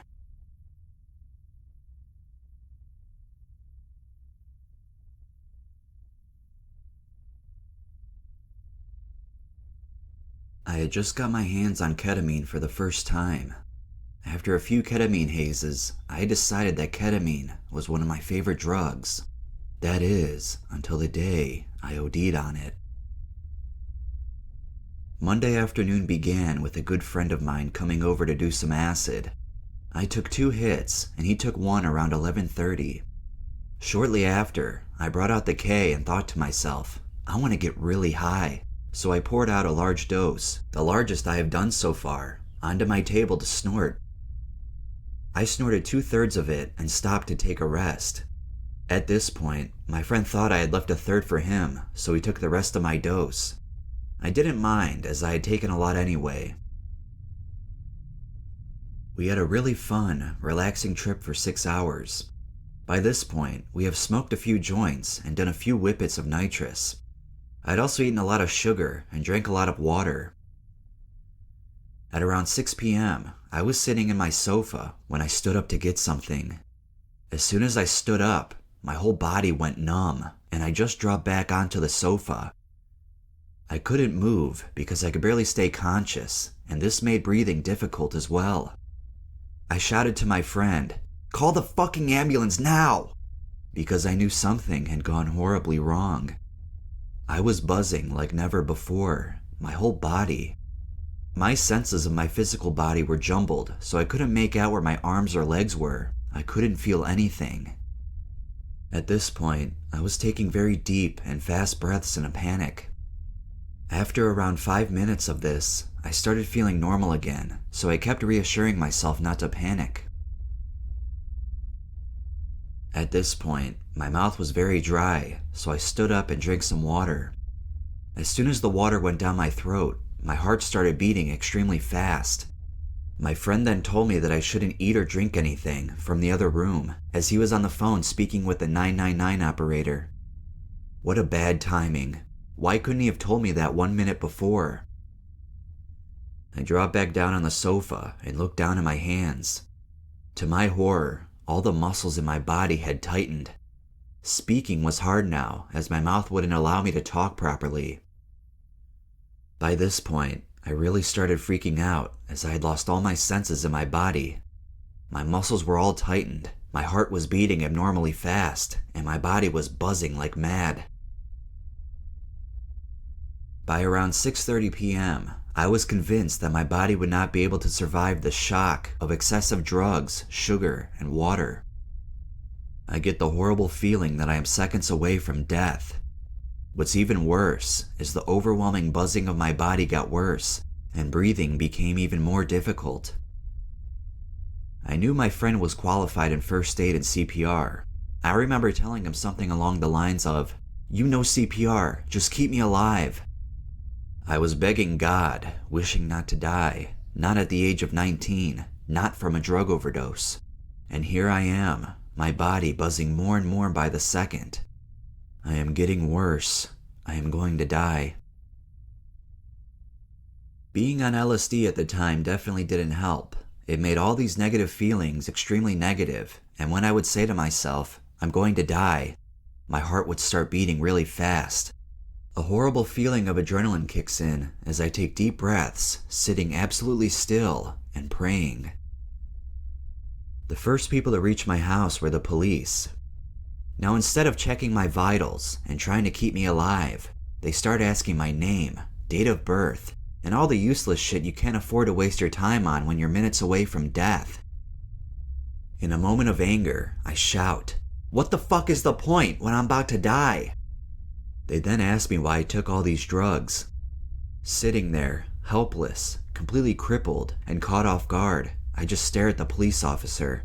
I had just got my hands on ketamine for the first time. After a few ketamine hazes, I decided that ketamine was one of my favorite drugs. That is, until the day I OD'd on it. Monday afternoon began with a good friend of mine coming over to do some acid. I took 2 hits, and he took one around 11:30. Shortly after, I brought out the K and thought to myself, I want to get really high. So I poured out a large dose, the largest I have done so far, onto my table to snort. I snorted 2/3 of it and stopped to take a rest. At this point, my friend thought I had left a third for him, so he took the rest of my dose. I didn't mind, as I had taken a lot anyway. We had a really fun, relaxing trip for 6 hours. By this point, we have smoked a few joints and done a few whippets of nitrous. I'd also eaten a lot of sugar and drank a lot of water. At around 6 p.m., I was sitting in my sofa when I stood up to get something. As soon as I stood up, my whole body went numb, and I just dropped back onto the sofa. I couldn't move because I could barely stay conscious, and this made breathing difficult as well. I shouted to my friend, "Call the fucking ambulance now!" because I knew something had gone horribly wrong. I was buzzing like never before, my whole body. My senses of my physical body were jumbled, so I couldn't make out where my arms or legs were. I couldn't feel anything. At this point, I was taking very deep and fast breaths in a panic. After around 5 minutes of this, I started feeling normal again, so I kept reassuring myself not to panic. At this point, my mouth was very dry, so I stood up and drank some water. As soon as the water went down my throat, my heart started beating extremely fast. My friend then told me that I shouldn't eat or drink anything from the other room, as he was on the phone speaking with the 999 operator. What a bad timing. Why couldn't he have told me that 1 minute before? I dropped back down on the sofa and looked down at my hands. To my horror, all the muscles in my body had tightened. Speaking was hard now, as my mouth wouldn't allow me to talk properly. By this point, I really started freaking out, as I had lost all my senses in my body. My muscles were all tightened, my heart was beating abnormally fast, and my body was buzzing like mad. By around 6:30 p.m., I was convinced that my body would not be able to survive the shock of excessive drugs, sugar, and water. I get the horrible feeling that I am seconds away from death. What's even worse is the overwhelming buzzing of my body got worse, and breathing became even more difficult. I knew my friend was qualified in first aid and CPR. I remember telling him something along the lines of, "You know CPR, just keep me alive." I was begging God, wishing not to die, not at the age of 19, not from a drug overdose. And here I am, my body buzzing more and more by the second. I am getting worse. I am going to die. Being on LSD at the time definitely didn't help. It made all these negative feelings extremely negative, and when I would say to myself, "I'm going to die," my heart would start beating really fast. A horrible feeling of adrenaline kicks in as I take deep breaths, sitting absolutely still and praying. The first people to reach my house were the police. Now, instead of checking my vitals and trying to keep me alive, they start asking my name, date of birth, and all the useless shit you can't afford to waste your time on when you're minutes away from death. In a moment of anger, I shout, "What the fuck is the point when I'm about to die?" They then ask me why I took all these drugs. Sitting there, helpless, completely crippled, and caught off guard, I just stare at the police officer.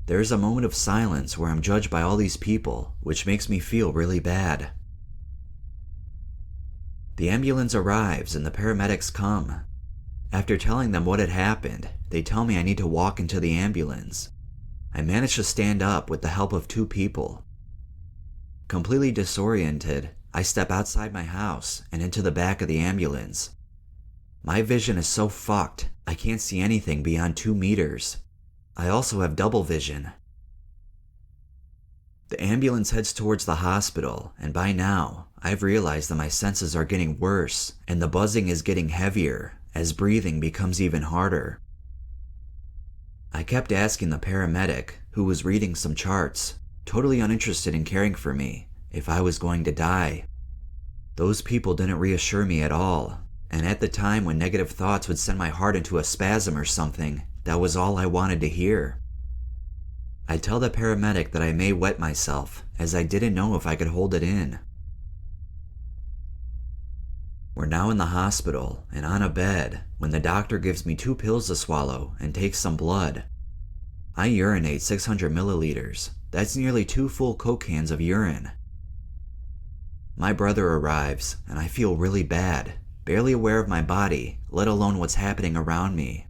There is a moment of silence where I'm judged by all these people, which makes me feel really bad. The ambulance arrives and the paramedics come. After telling them what had happened, they tell me I need to walk into the ambulance. I manage to stand up with the help of 2 people. Completely disoriented, I step outside my house and into the back of the ambulance. My vision is so fucked, I can't see anything beyond 2 meters. I also have double vision. The ambulance heads towards the hospital, and by now, I've realized that my senses are getting worse and the buzzing is getting heavier as breathing becomes even harder. I kept asking the paramedic, who was reading some charts, totally uninterested in caring for me, if I was going to die. Those people didn't reassure me at all, and at the time when negative thoughts would send my heart into a spasm or something, that was all I wanted to hear. I tell the paramedic that I may wet myself, as I didn't know if I could hold it in. We're now in the hospital and on a bed when the doctor gives me 2 pills to swallow and takes some blood. I urinate 600 milliliters. That's nearly 2 full Coke cans of urine. My brother arrives and I feel really bad, barely aware of my body, let alone what's happening around me.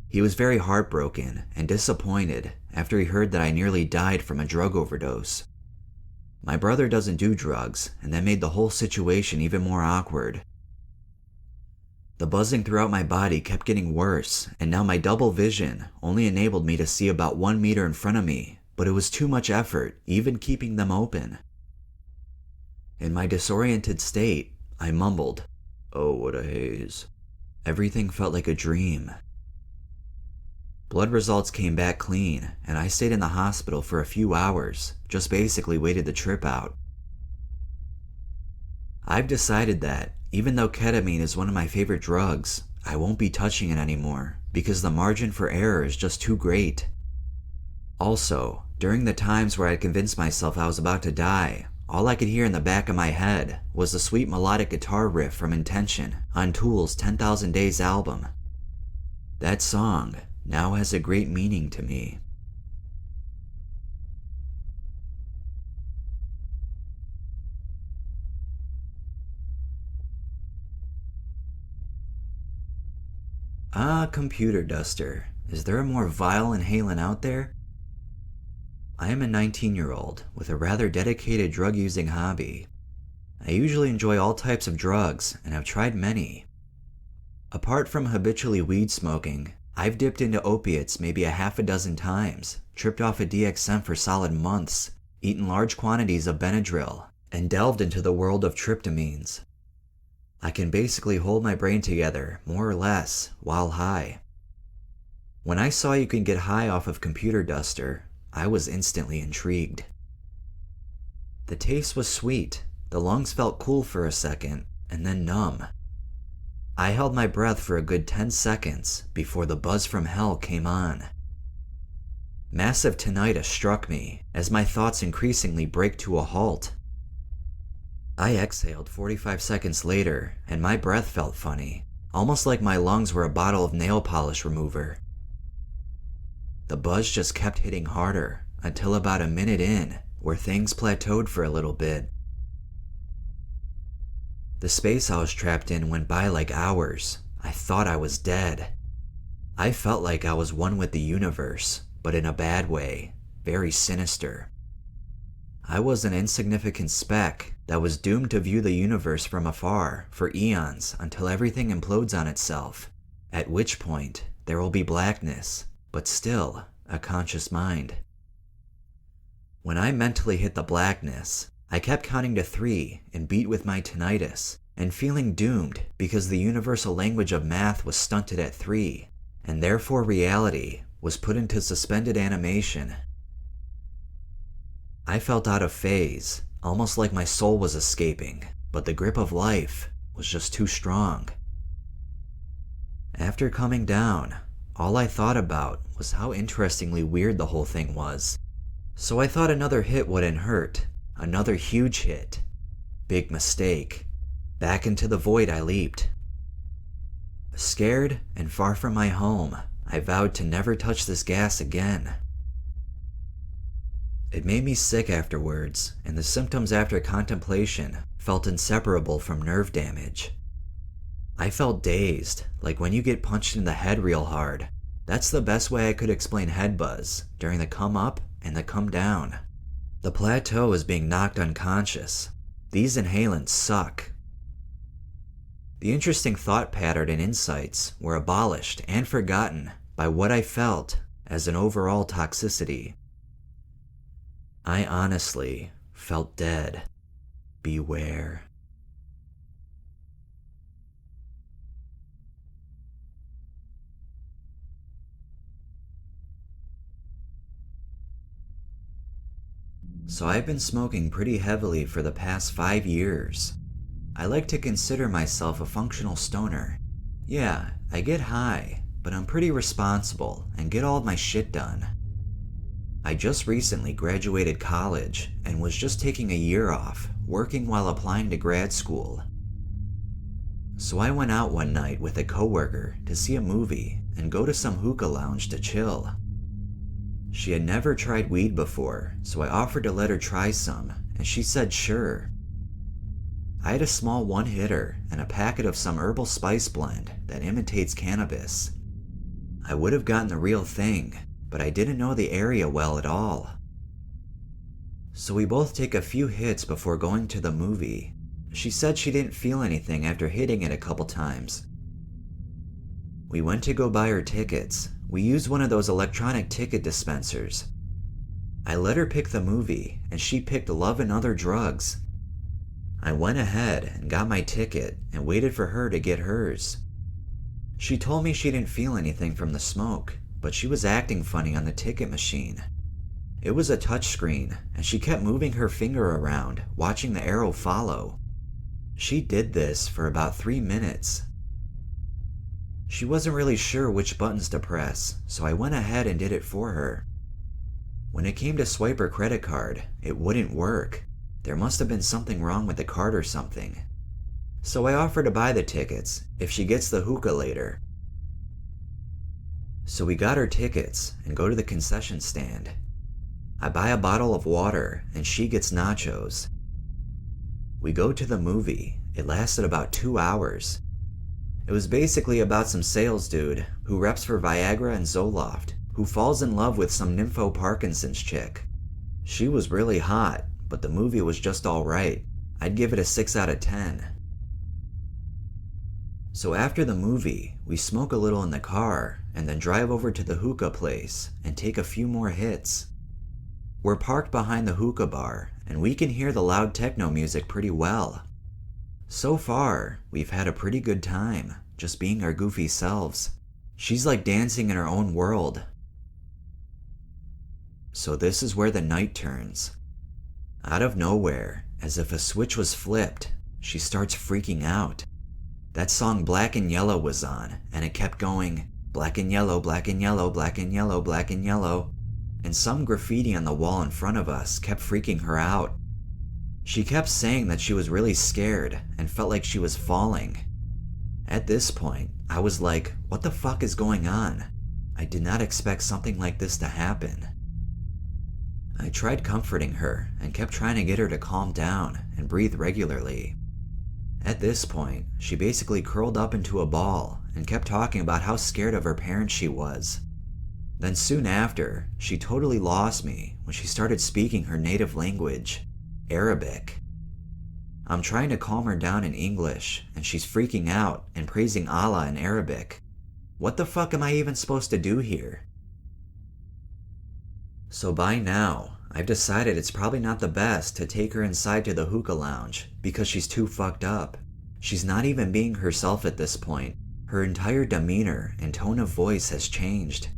He was very heartbroken and disappointed after he heard that I nearly died from a drug overdose. My brother doesn't do drugs, and that made the whole situation even more awkward. The buzzing throughout my body kept getting worse, and now my double vision only enabled me to see about 1 meter in front of me, but it was too much effort, even keeping them open. In my disoriented state, I mumbled, "Oh, what a haze." Everything felt like a dream. Blood results came back clean, and I stayed in the hospital for a few hours, just basically waited the trip out. I've decided that, even though ketamine is one of my favorite drugs, I won't be touching it anymore, because the margin for error is just too great. Also, during the times where I convinced myself I was about to die, all I could hear in the back of my head was the sweet melodic guitar riff from Intention on Tool's 10,000 Days album. That song now has a great meaning to me. Computer duster. Is there a more vile inhalant out there? I am a 19-year-old with a rather dedicated drug-using hobby. I usually enjoy all types of drugs and have tried many. Apart from habitually weed smoking, I've dipped into opiates maybe a half a dozen times, tripped off a DXM for solid months, eaten large quantities of Benadryl, and delved into the world of tryptamines. I can basically hold my brain together, more or less, while high. When I saw you can get high off of computer duster, I was instantly intrigued. The taste was sweet, the lungs felt cool for a second, and then numb. I held my breath for a good 10 seconds before the buzz from hell came on. Massive tinnitus struck me as my thoughts increasingly break to a halt. I exhaled 45 seconds later, and my breath felt funny, almost like my lungs were a bottle of nail polish remover. The buzz just kept hitting harder until about a minute in, where things plateaued for a little bit. The space I was trapped in went by like hours. I thought I was dead. I felt like I was one with the universe, but in a bad way, very sinister. I was an insignificant speck that was doomed to view the universe from afar for eons until everything implodes on itself, at which point there will be blackness, but still a conscious mind. When I mentally hit the blackness, I kept counting to 3 and beat with my tinnitus, and feeling doomed because the universal language of math was stunted at 3, and therefore reality was put into suspended animation. I felt out of phase, almost like my soul was escaping, but the grip of life was just too strong. After coming down, all I thought about was how interestingly weird the whole thing was. So I thought another hit wouldn't hurt, another huge hit. Big mistake. Back into the void I leaped. Scared and far from my home, I vowed to never touch this gas again. It made me sick afterwards, and the symptoms after contemplation felt inseparable from nerve damage. I felt dazed, like when you get punched in the head real hard. That's the best way I could explain head buzz during the come up and the come down. The plateau is being knocked unconscious. These inhalants suck. The interesting thought pattern and insights were abolished and forgotten by what I felt as an overall toxicity. I honestly felt dead. Beware. So I've been smoking pretty heavily for the past 5 years. I like to consider myself a functional stoner. Yeah, I get high, but I'm pretty responsible and get all of my shit done. I just recently graduated college and was just taking a year off, working while applying to grad school. So I went out one night with a coworker to see a movie and go to some hookah lounge to chill. She had never tried weed before, so I offered to let her try some, and she said sure. I had a small one-hitter and a packet of some herbal spice blend that imitates cannabis. I would have gotten the real thing, but I didn't know the area well at all. So we both take a few hits before going to the movie. She said she didn't feel anything after hitting it a couple times. We went to go buy her tickets. We used one of those electronic ticket dispensers. I let her pick the movie, and she picked Love and Other Drugs. I went ahead and got my ticket and waited for her to get hers. She told me she didn't feel anything from the smoke, but she was acting funny on the ticket machine. It was a touchscreen, and she kept moving her finger around, watching the arrow follow. She did this for about 3 minutes. She wasn't really sure which buttons to press, so I went ahead and did it for her. When it came to swipe her credit card, it wouldn't work. There must have been something wrong with the card or something. So I offered to buy the tickets if she gets the hookah later. So we got her tickets and go to the concession stand. I buy a bottle of water and she gets nachos. We go to the movie. It lasted about 2 hours. It was basically about some sales dude who reps for Viagra and Zoloft, who falls in love with some Nympho Parkinson's chick. She was really hot, but the movie was just alright. I'd give it a 6 out of 10. So after the movie, we smoke a little in the car and then drive over to the hookah place and take a few more hits. We're parked behind the hookah bar and we can hear the loud techno music pretty well. So far, we've had a pretty good time, just being our goofy selves. She's like dancing in her own world. So this is where the night turns. Out of nowhere, as if a switch was flipped, she starts freaking out. That song Black and Yellow was on, and it kept going, black and yellow, black and yellow, black and yellow, black and yellow, and some graffiti on the wall in front of us kept freaking her out. She kept saying that she was really scared and felt like she was falling. At this point, I was like, what the fuck is going on? I did not expect something like this to happen. I tried comforting her and kept trying to get her to calm down and breathe regularly. At this point, she basically curled up into a ball and kept talking about how scared of her parents she was. Then soon after, she totally lost me when she started speaking her native language, Arabic. I'm trying to calm her down in English, and she's freaking out and praising Allah in Arabic. What the fuck am I even supposed to do here? So by now, I've decided it's probably not the best to take her inside to the hookah lounge because she's too fucked up. She's not even being herself at this point. Her entire demeanor and tone of voice has changed.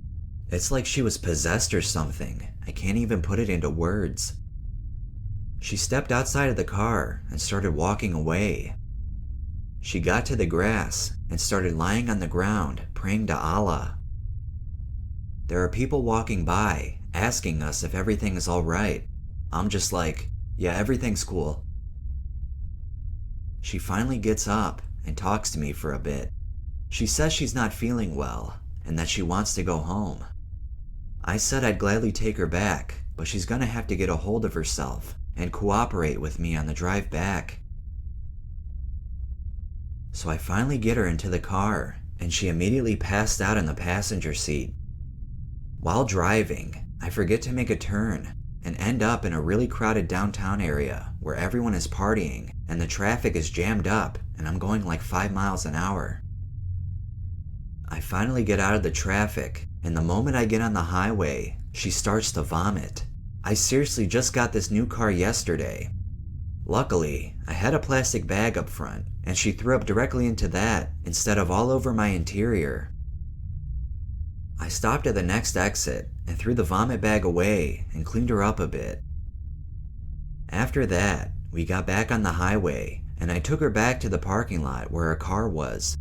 It's like she was possessed or something. I can't even put it into words. She stepped outside of the car and started walking away. She got to the grass and started lying on the ground, praying to Allah. There are people walking by, asking us if everything is alright. I'm just like, yeah, everything's cool. She finally gets up and talks to me for a bit. She says she's not feeling well and that she wants to go home. I said I'd gladly take her back but she's gonna have to get a hold of herself and cooperate with me on the drive back. So I finally get her into the car, and she immediately passed out in the passenger seat. While driving, I forget to make a turn and end up in a really crowded downtown area where everyone is partying and the traffic is jammed up and I'm going like 5 miles an hour. I finally get out of the traffic, and the moment I get on the highway, she starts to vomit. I seriously just got this new car yesterday. Luckily, I had a plastic bag up front, and she threw up directly into that instead of all over my interior. I stopped at the next exit and threw the vomit bag away and cleaned her up a bit. After that, we got back on the highway, and I took her back to the parking lot where her car was.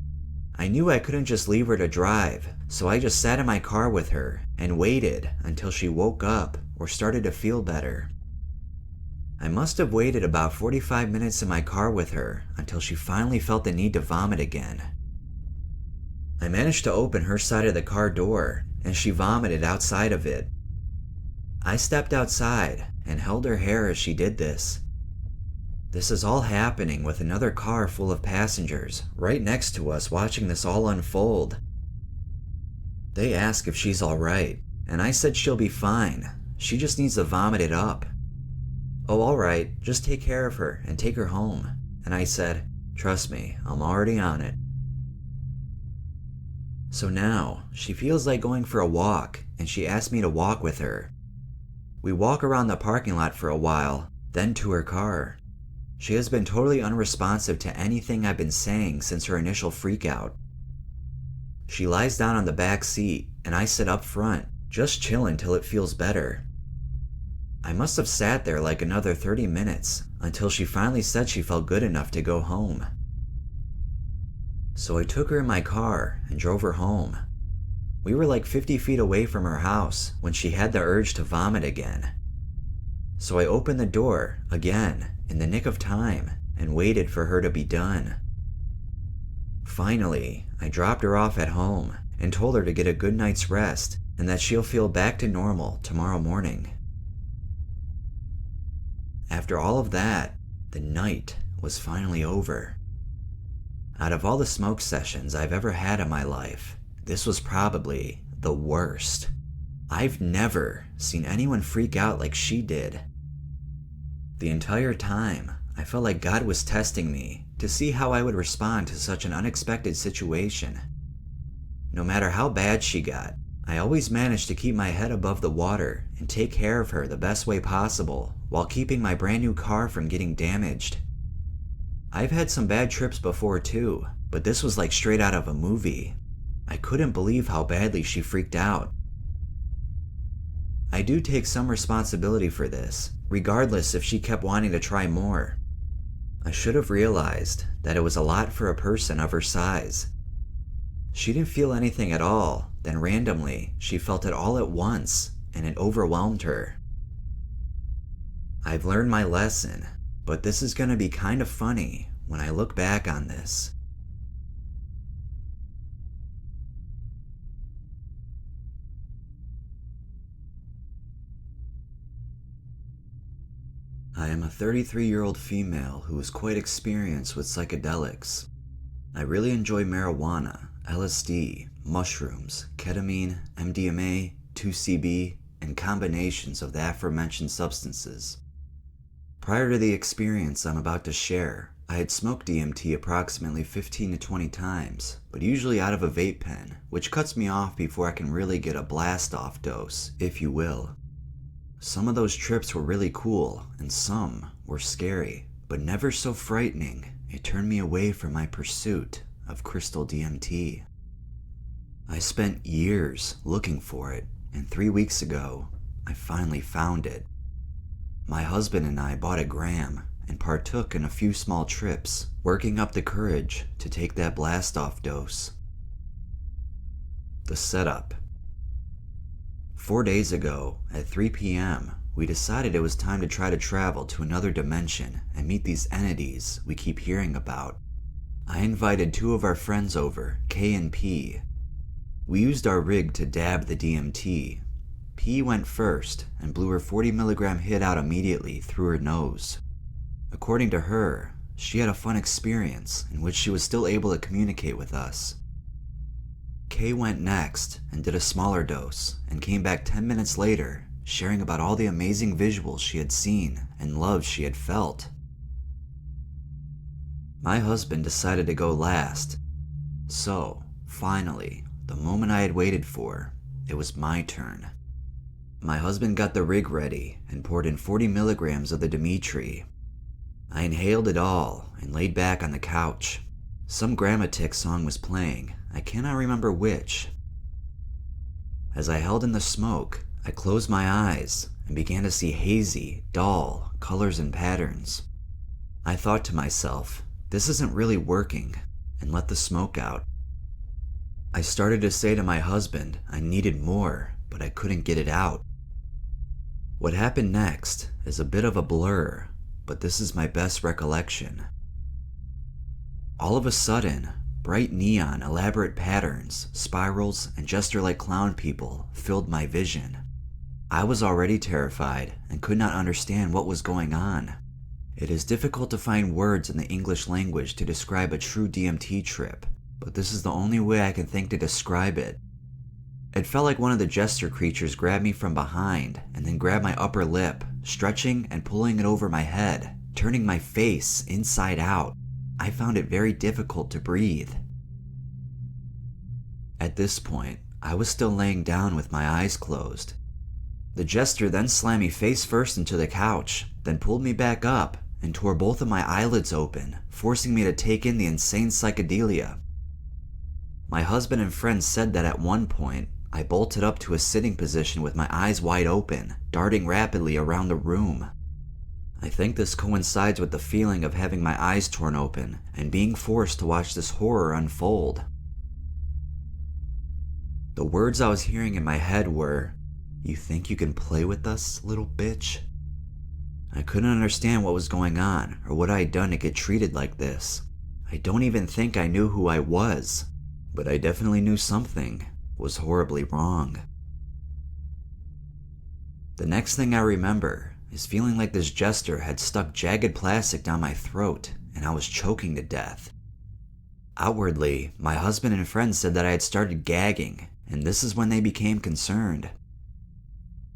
I knew I couldn't just leave her to drive, so I just sat in my car with her and waited until she woke up or started to feel better. I must have waited about 45 minutes in my car with her until she finally felt the need to vomit again. I managed to open her side of the car door, and she vomited outside of it. I stepped outside and held her hair as she did this. This is all happening with another car full of passengers right next to us watching this all unfold. They ask if she's alright, and I said she'll be fine. She just needs to vomit it up. Oh, alright, just take care of her and take her home. And I said, trust me, I'm already on it. So now, she feels like going for a walk, and she asked me to walk with her. We walk around the parking lot for a while, then to her car. She has been totally unresponsive to anything I've been saying since her initial freakout. She lies down on the back seat, and I sit up front, just chilling till it feels better. I must have sat there like another 30 minutes until she finally said she felt good enough to go home. So I took her in my car and drove her home. We were like 50 feet away from her house when she had the urge to vomit again. So I opened the door again in the nick of time and waited for her to be done. Finally, I dropped her off at home and told her to get a good night's rest and that she'll feel back to normal tomorrow morning. After all of that, the night was finally over. Out of all the smoke sessions I've ever had in my life, this was probably the worst. I've never seen anyone freak out like she did. The entire time, I felt like God was testing me to see how I would respond to such an unexpected situation. No matter how bad she got, I always managed to keep my head above the water and take care of her the best way possible while keeping my brand new car from getting damaged. I've had some bad trips before too, but this was like straight out of a movie. I couldn't believe how badly she freaked out. I do take some responsibility for this, regardless if she kept wanting to try more. I should have realized that it was a lot for a person of her size. She didn't feel anything at all, then randomly, she felt it all at once, and it overwhelmed her. I've learned my lesson, but this is gonna be kind of funny when I look back on this. I am a 33-year-old female who is quite experienced with psychedelics. I really enjoy marijuana, LSD, mushrooms, ketamine, MDMA, 2CB, and combinations of the aforementioned substances. Prior to the experience I'm about to share, I had smoked DMT approximately 15 to 20 times, but usually out of a vape pen, which cuts me off before I can really get a blast-off dose, if you will. Some of those trips were really cool, and some were scary, but never so frightening. It turned me away from my pursuit of crystal DMT. I spent years looking for it, and 3 weeks ago, I finally found it. My husband and I bought a gram and partook in a few small trips, working up the courage to take that blast-off dose. The setup. 4 days ago, at 3 p.m., we decided it was time to try to travel to another dimension and meet these entities we keep hearing about. I invited 2 of our friends over, K and P. We used our rig to dab the DMT. P went first and blew her 40 milligram hit out immediately through her nose. According to her, she had a fun experience in which she was still able to communicate with us. K went next and did a smaller dose and came back 10 minutes later, sharing about all the amazing visuals she had seen and love she had felt. My husband decided to go last. So, finally, the moment I had waited for, it was my turn. My husband got the rig ready and poured in 40 milligrams of the Dimitri. I inhaled it all and laid back on the couch. Some Grammatic song was playing, I cannot remember which. As I held in the smoke, I closed my eyes and began to see hazy, dull colors and patterns. I thought to myself, this isn't really working, and let the smoke out. I started to say to my husband I needed more, but I couldn't get it out. What happened next is a bit of a blur, but this is my best recollection. All of a sudden, bright neon, elaborate patterns, spirals, and jester-like clown people filled my vision. I was already terrified and could not understand what was going on. It is difficult to find words in the English language to describe a true DMT trip, but this is the only way I can think to describe it. It felt like one of the jester creatures grabbed me from behind and then grabbed my upper lip, stretching and pulling it over my head, turning my face inside out. I found it very difficult to breathe. At this point, I was still laying down with my eyes closed. The jester then slammed me face first into the couch, then pulled me back up and tore both of my eyelids open, forcing me to take in the insane psychedelia. My husband and friends said that at one point, I bolted up to a sitting position with my eyes wide open, darting rapidly around the room. I think this coincides with the feeling of having my eyes torn open and being forced to watch this horror unfold. The words I was hearing in my head were, "You think you can play with us, little bitch?" I couldn't understand what was going on or what I had done to get treated like this. I don't even think I knew who I was, but I definitely knew something was horribly wrong. The next thing I remember is feeling like this jester had stuck jagged plastic down my throat and I was choking to death. Outwardly, my husband and friends said that I had started gagging, and this is when they became concerned.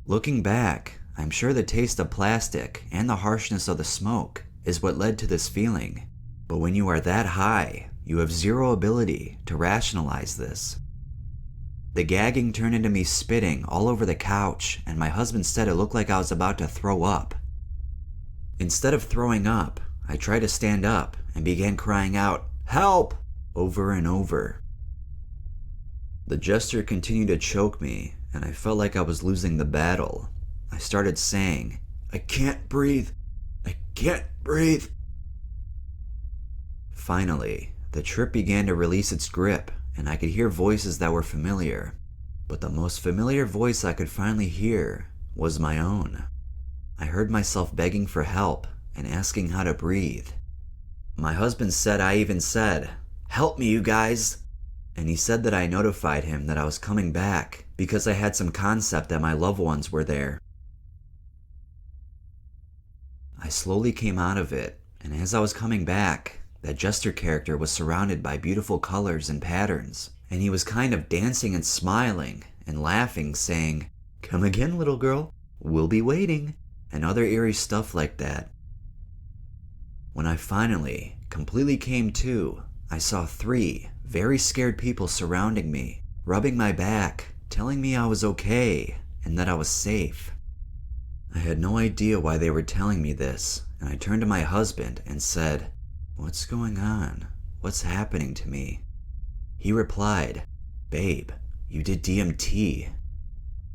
Looking back, I'm sure the taste of plastic and the harshness of the smoke is what led to this feeling, but when you are that high, you have zero ability to rationalize this. The gagging turned into me spitting all over the couch, and my husband said it looked like I was about to throw up. Instead of throwing up, I tried to stand up and began crying out, "Help!" over and over. The jester continued to choke me, and I felt like I was losing the battle. I started saying, "I can't breathe. I can't breathe." Finally, the trip began to release its grip, and I could hear voices that were familiar, but the most familiar voice I could finally hear was my own. I heard myself begging for help and asking how to breathe. My husband said I even said, "Help me, you guys," and he said that I notified him that I was coming back because I had some concept that my loved ones were there. I slowly came out of it, and as I was coming back, that jester character was surrounded by beautiful colors and patterns, and he was kind of dancing and smiling and laughing, saying, "Come again, little girl, we'll be waiting," and other eerie stuff like that. When I finally completely came to, I saw 3 very scared people surrounding me, rubbing my back, telling me I was okay and that I was safe. I had no idea why they were telling me this, and I turned to my husband and said, "What's going on? What's happening to me?" He replied, "Babe, you did DMT."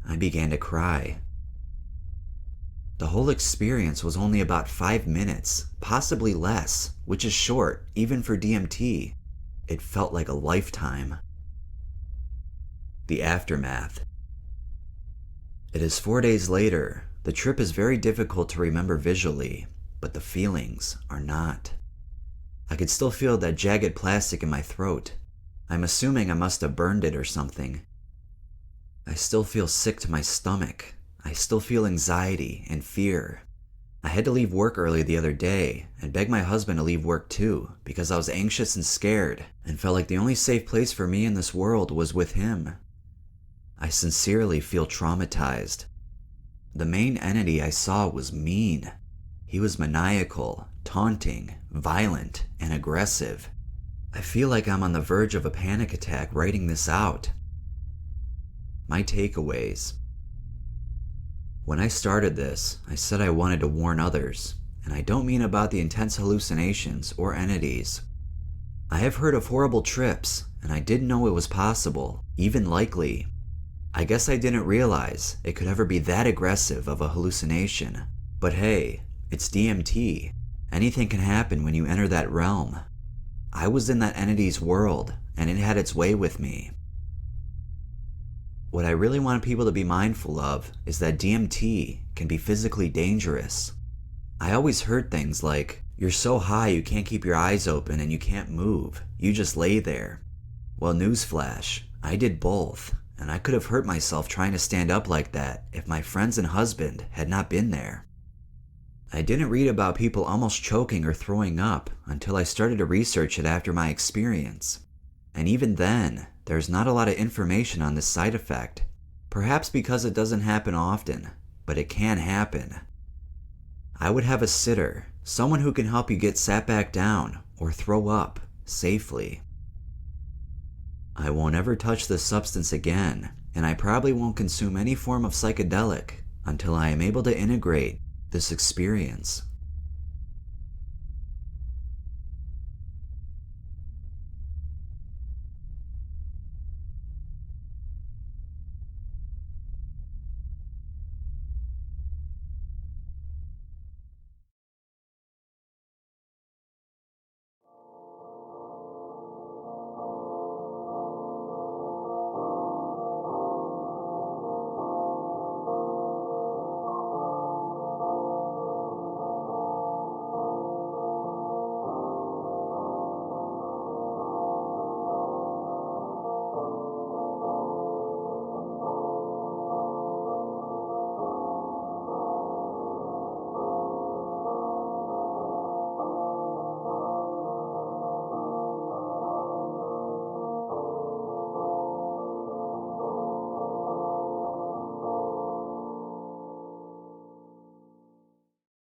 I began to cry. The whole experience was only about 5 minutes, possibly less, which is short, even for DMT. It felt like a lifetime. The aftermath. It is 4 days later. The trip is very difficult to remember visually, but the feelings are not. I could still feel that jagged plastic in my throat. I'm assuming I must have burned it or something. I still feel sick to my stomach. I still feel anxiety and fear. I had to leave work early the other day and beg my husband to leave work too because I was anxious and scared and felt like the only safe place for me in this world was with him. I sincerely feel traumatized. The main entity I saw was mean. He was maniacal, taunting, violent, and aggressive. I feel like I'm on the verge of a panic attack writing this out. My takeaways. When I started this, I said I wanted to warn others, and I don't mean about the intense hallucinations or entities. I have heard of horrible trips, and I didn't know it was possible, even likely. I guess I didn't realize it could ever be that aggressive of a hallucination. But hey, it's DMT. Anything can happen when you enter that realm. I was in that entity's world, and it had its way with me. What I really want people to be mindful of is that DMT can be physically dangerous. I always heard things like, you're so high you can't keep your eyes open and you can't move, you just lay there. Well, newsflash, I did both, and I could have hurt myself trying to stand up like that if my friends and husband had not been there. I didn't read about people almost choking or throwing up until I started to research it after my experience. And even then, there's not a lot of information on this side effect. Perhaps because it doesn't happen often, but it can happen. I would have a sitter, someone who can help you get sat back down or throw up safely. I won't ever touch this substance again, and I probably won't consume any form of psychedelic until I am able to integrate this experience.